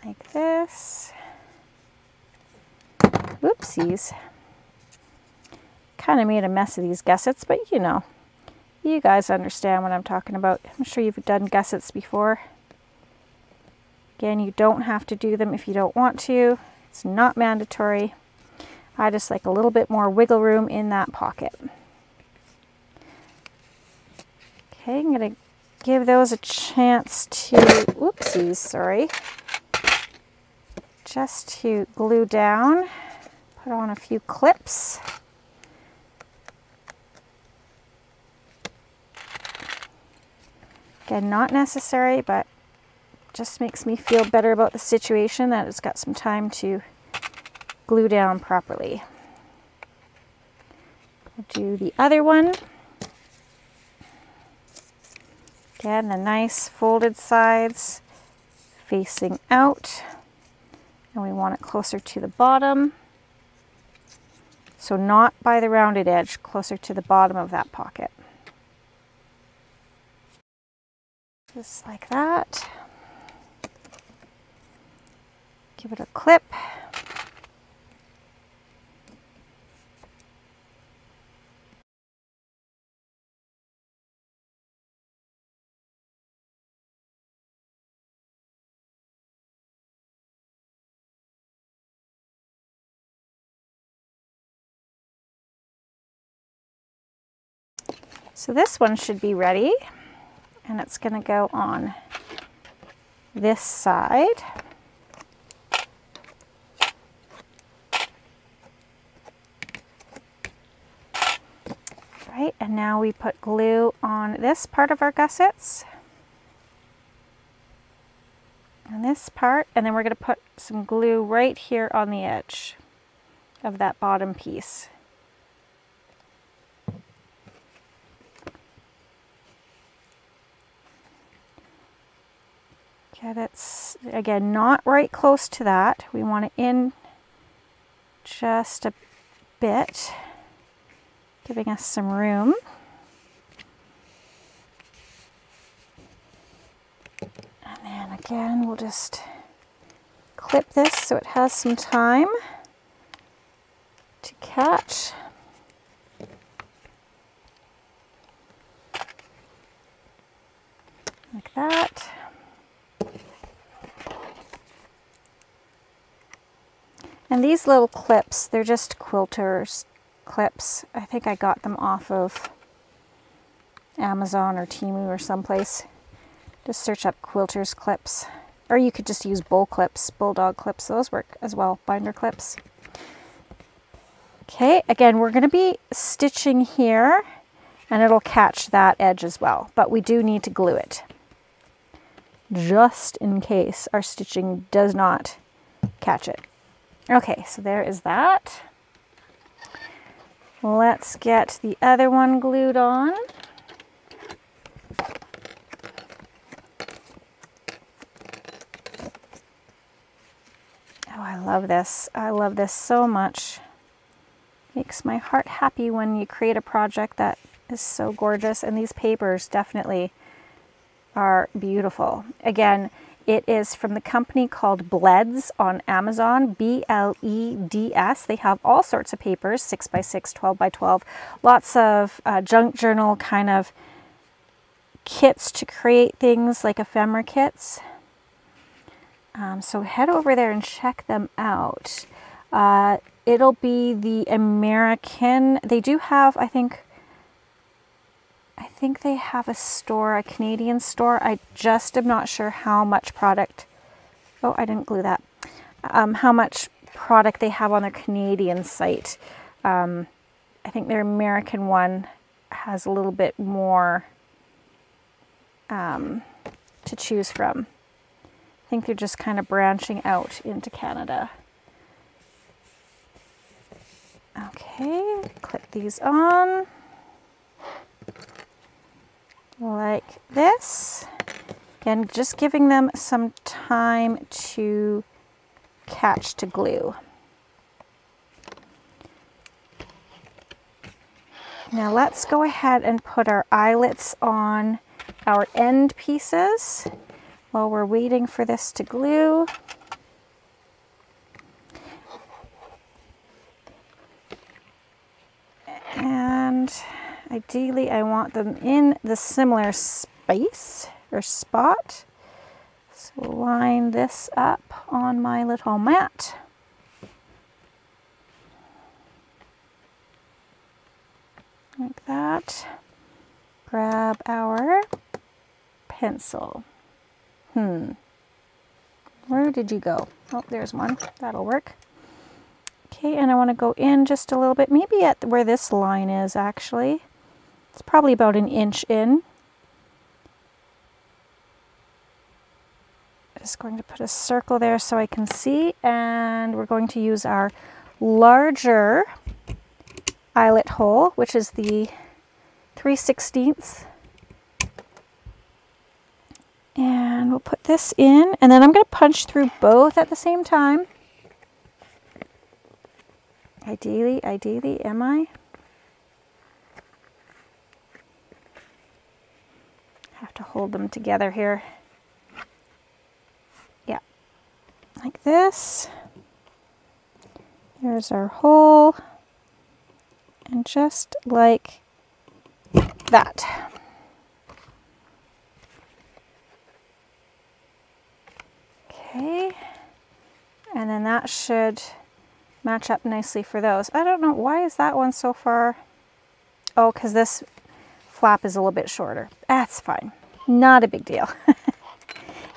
Like this. Whoopsies. Kind of made a mess of these gussets, but you know, you guys understand what I'm talking about. I'm sure you've done gussets before. Again, you don't have to do them if you don't want to. It's not mandatory. I just like a little bit more wiggle room in that pocket. Okay, I'm going to give those a chance to, whoopsies, sorry, just to glue down. Put on a few clips. Again, not necessary, but just makes me feel better about the situation that it's got some time to glue down properly. I'll do the other one. Again, the nice folded sides facing out, and we want it closer to the bottom. So not by the rounded edge, closer to the bottom of that pocket. Just like that. Give it a clip. So this one should be ready, and it's going to go on this side. Right, and now we put glue on this part of our gussets, and this part, and then we're going to put some glue right here on the edge of that bottom piece. Okay, that's, again, not right close to that. We want it in just a bit, giving us some room. And then again, we'll just clip this so it has some time to catch. Like that. And these little clips, they're just quilters clips. I think I got them off of Amazon or Temu or someplace. Just search up quilters clips. Or you could just use bulldog clips. Those work as well, binder clips. Okay, again, we're going to be stitching here, and it'll catch that edge as well, but we do need to glue it, just in case our stitching does not catch it. Okay, so there is that. Let's get the other one glued on. Oh, I love this. I love this so much. Makes my heart happy when you create a project that is so gorgeous, and these papers definitely are beautiful. Again, it is from the company called Bleds on Amazon, B-L-E-D-S. They have all sorts of papers, 6x6, 12x12, lots of junk journal kind of kits to create things like ephemera kits. So head over there and check them out. It'll be the American, they do have, I think they have a store, a Canadian store. I just am not sure how much product, oh, I didn't glue that, how much product they have on their Canadian site. I think their American one has a little bit more to choose from. I think they're just kind of branching out into Canada. Okay, clip these on like this. Again, just giving them some time to catch to glue. Now let's go ahead and put our eyelets on our end pieces while we're waiting for this to glue. And ideally I want them in the similar space or spot. So line this up on my little mat. Like that. Grab our pencil. Where did you go? Oh, there's one. That'll work. Okay, and I want to go in just a little bit, maybe at where this line is actually. It's probably about an inch in. Just going to put a circle there so I can see, and we're going to use our larger eyelet hole, which is the 3/16. And we'll put this in, and then I'm going to punch through both at the same time. Ideally, am I? Have to hold them together here. Yeah, like this. There's our hole, and just like that. Okay, and then that should match up nicely for those. I don't know, why is that one so far? Oh, because this flap is a little bit shorter. That's fine. Not a big deal.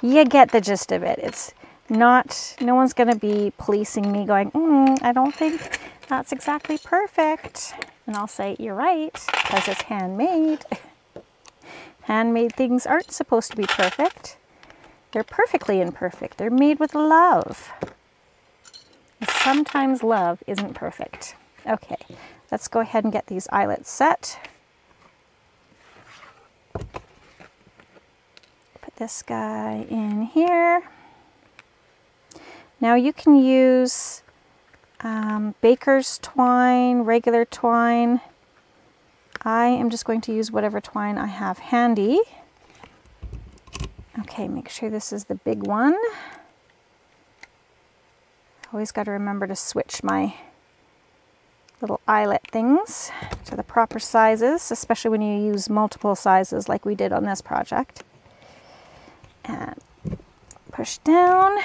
You get the gist of it. It's not, no one's going to be policing me going, I don't think that's exactly perfect. And I'll say, you're right, because it's handmade. Handmade things aren't supposed to be perfect. They're perfectly imperfect. They're made with love. Sometimes love isn't perfect. Okay, let's go ahead and get these eyelets set. Put this guy in here. Now you can use baker's twine, regular twine. I am just going to use whatever twine I have handy. Okay, make sure this is the big one. Always got to remember to switch my little eyelet things to the proper sizes, especially when you use multiple sizes like we did on this project. And push down.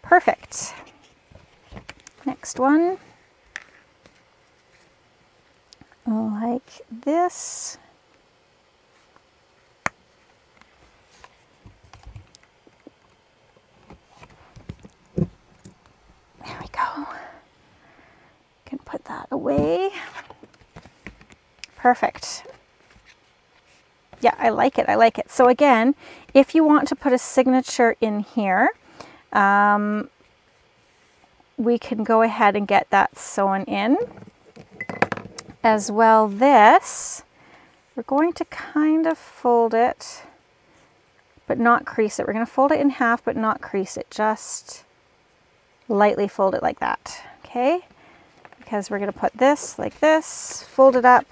Perfect. Next one. Like this. go. Can put that away. Perfect. Yeah, I like it. I like it. So again, if you want to put a signature in here, we can go ahead and get that sewn in. As well, this, we're going to kind of fold it, but not crease it. We're going to fold it in half, but not crease it. Just lightly fold it like that, okay? Because we're going to put this like this, fold it up,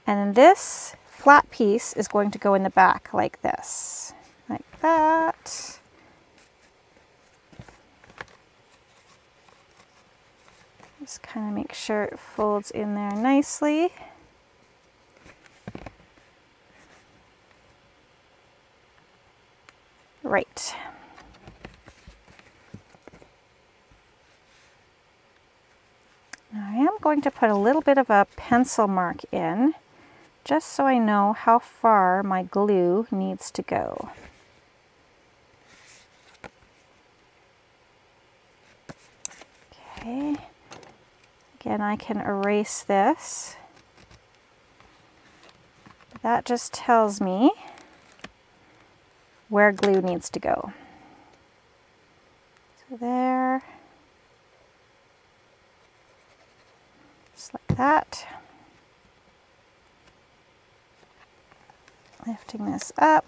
and then this flat piece is going to go in the back like this, like that. Just kind of make sure it folds in there nicely. Right. Now I am going to put a little bit of a pencil mark in, just so I know how far my glue needs to go. Okay. Again, I can erase this. That just tells me where glue needs to go. So there. Just like that. Lifting this up.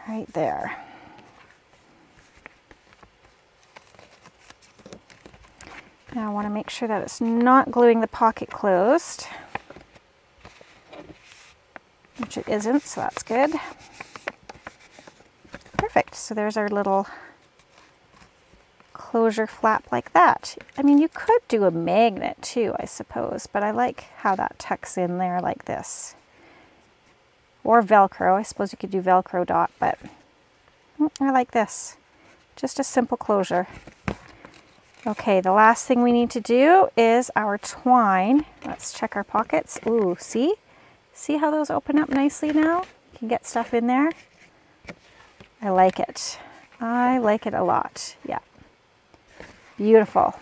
Right there. Now I want to make sure that it's not gluing the pocket closed, which it isn't, so that's good. Perfect. So there's our little closure flap like that. I mean, you could do a magnet too, I suppose, but I like how that tucks in there like this. Or Velcro. I suppose you could do Velcro dot, but I like this. Just a simple closure. Okay, the last thing we need to do is our twine. Let's check our pockets. Ooh, see? See how those open up nicely now? You can get stuff in there. I like it. I like it a lot. Yeah. Beautiful.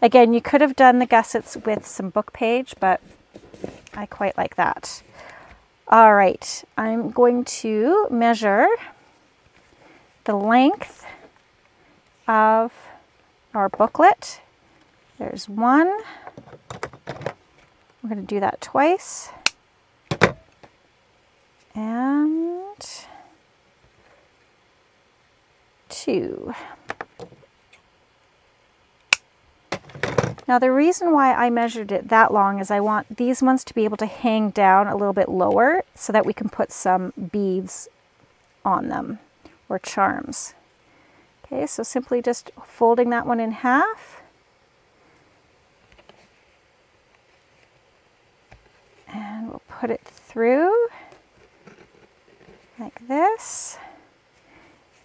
Again, you could have done the gussets with some book page, but I quite like that. All right, I'm going to measure the length of our booklet. There's one. We're going to do that twice. And two. Now the reason why I measured it that long is I want these ones to be able to hang down a little bit lower so that we can put some beads on them or charms. Okay, so simply just folding that one in half. And we'll put it through like this.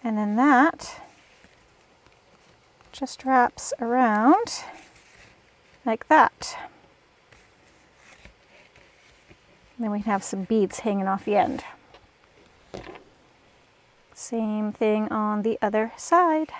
And then that just wraps around like that. And then we can have some beads hanging off the end. Same thing on the other side.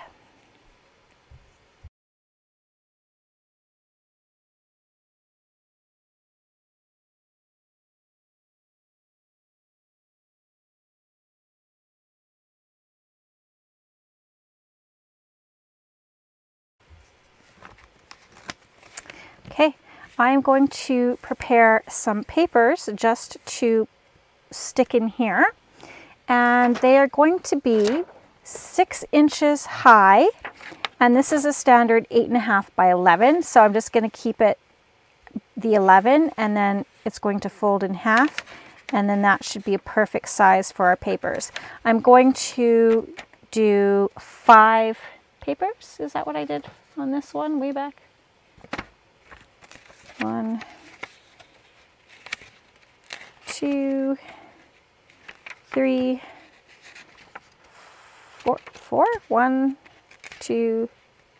Okay, I'm going to prepare some papers just to stick in here. And they are going to be 6 inches high, and this is a standard 8.5 by 11, so I'm just going to keep it the 11, and then it's going to fold in half, and then that should be a perfect size for our papers. I'm going to do 5 papers. Is that what I did on this one way back? 1, 2, 3, 4, 1, 2,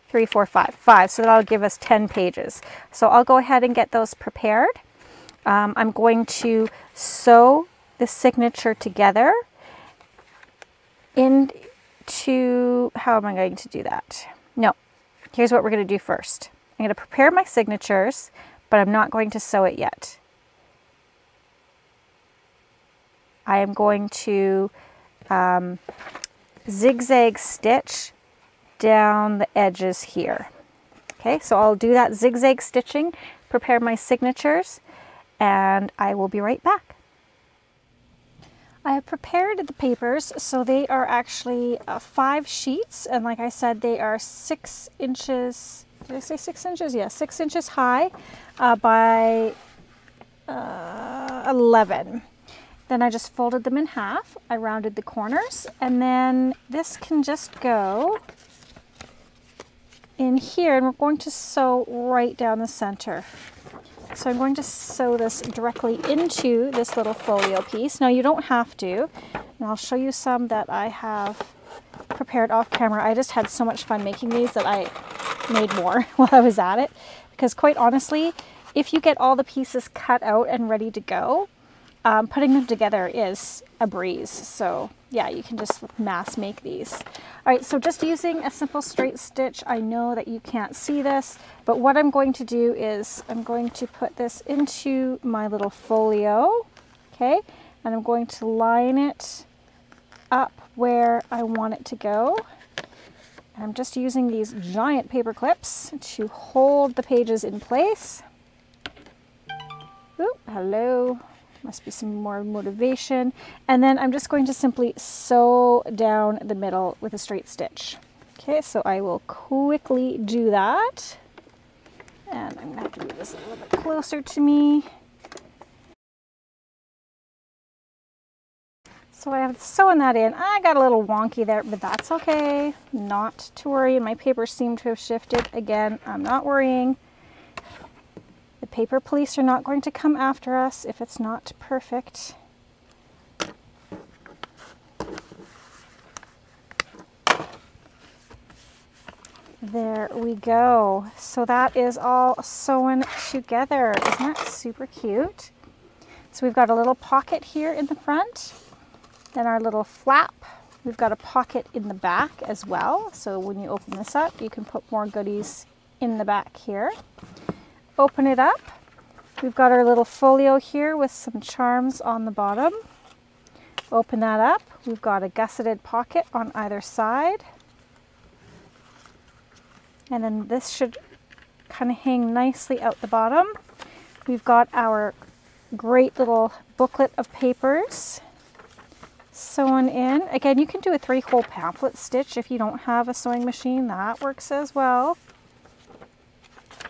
3, 4, 5. So that'll give us 10 pages. So I'll go ahead and get those prepared. I'm going to sew the signature together into, how am I going to do that? No, here's what we're going to do first. I'm going to prepare my signatures, but I'm not going to sew it yet. I am going to zigzag stitch down the edges here. Okay, so I'll do that zigzag stitching, prepare my signatures, and I will be right back. I have prepared the papers, so they are actually 5 sheets, and like I said, they are 6 inches, did I say 6 inches? Yeah, 6 inches high by 11. Then I just folded them in half, I rounded the corners, and then this can just go in here, and we're going to sew right down the center. So I'm going to sew this directly into this little folio piece. Now you don't have to, and I'll show you some that I have prepared off camera. I just had so much fun making these that I made more while I was at it, because quite honestly, if you get all the pieces cut out and ready to go, putting them together is a breeze. So yeah, you can just mass make these. All right, so just using a simple straight stitch, I know that you can't see this, but what I'm going to do is I'm going to put this into my little folio, okay? And I'm going to line it up where I want it to go. And I'm just using these giant paper clips to hold the pages in place. Ooh, hello. Must be some more motivation. And then I'm just going to simply sew down the middle with a straight stitch. Okay, so I will quickly do that. And I'm going to have to move this a little bit closer to me. So I have sewing that in. I got a little wonky there, but that's okay. Not to worry. My papers seem to have shifted. Again, I'm not worrying. The paper police are not going to come after us if it's not perfect. There we go. So that is all sewn together. Isn't that super cute? So we've got a little pocket here in the front, then our little flap. We've got a pocket in the back as well. So when you open this up, you can put more goodies in the back here. Open it up. We've got our little folio here with some charms on the bottom. Open that up. We've got a gusseted pocket on either side. And then this should kind of hang nicely out the bottom. We've got our great little booklet of papers sewn in. Again, you can do a 3-hole pamphlet stitch if you don't have a sewing machine. That works as well.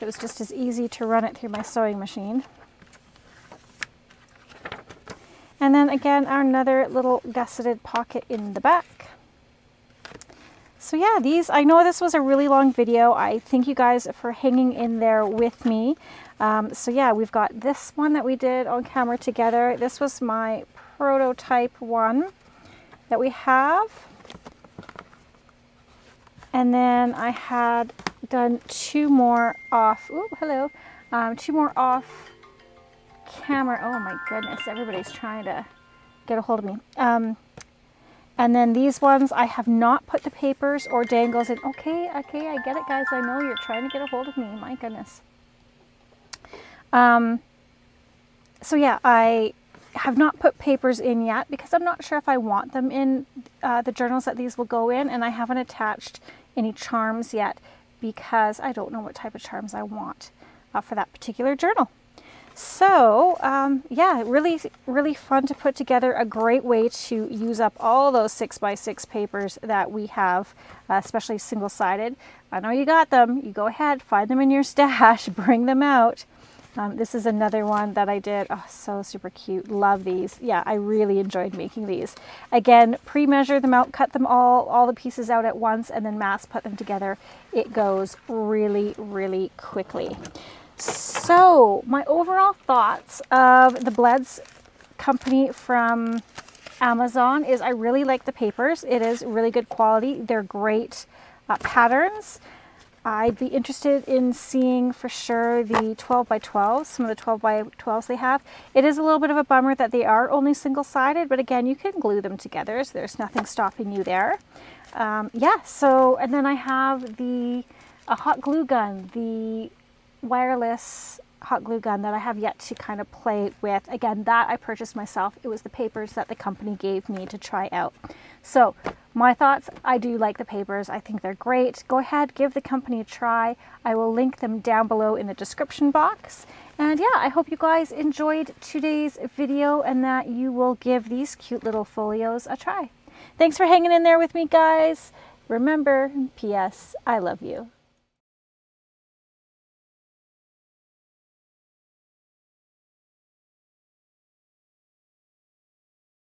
It was just as easy to run it through my sewing machine. And then again, another little gusseted pocket in the back. So yeah, these, I know this was a really long video. I thank you guys for hanging in there with me. So yeah, we've got this one that we did on camera together. This was my prototype one that we have. And then I had done 2 more off, ooh, hello, 2 more off camera. Oh my goodness, everybody's trying to get a hold of me. And then these ones, I have not put the papers or dangles in. Okay, I get it, guys. I know you're trying to get a hold of me. My goodness. So yeah, I have not put papers in yet because I'm not sure if I want them in the journals that these will go in, and I haven't attached any charms yet because I don't know what type of charms I want for that particular journal. So yeah, really fun to put together. A great way to use up all those 6x6 papers that we have, especially single-sided. I know you got them. You go ahead, find them in your stash, bring them out. This is another one that I did. Oh, so super cute. Love these. Yeah, I really enjoyed making these. Again, pre-measure them out, cut them all the pieces out at once, and then mass put them together. It goes really quickly. So my overall thoughts of the Bleds company from Amazon is I really like the papers. It is really good quality. They're great patterns. I'd be interested in seeing for sure the 12 by 12, some of the 12 by 12s they have. It is a little bit of a bummer that they are only single-sided, but again, you can glue them together, so there's nothing stopping you there. Yeah, so, and then I have a hot glue gun, the wireless hot glue gun that I have yet to kind of play with. Again, that I purchased myself. It was the papers that the company gave me to try out. So my thoughts, I do like the papers. I think they're great. Go ahead, give the company a try. I will link them down below in the description box. And yeah, I hope you guys enjoyed today's video and that you will give these cute little folios a try. Thanks for hanging in there with me, guys. Remember, P.S. I love you.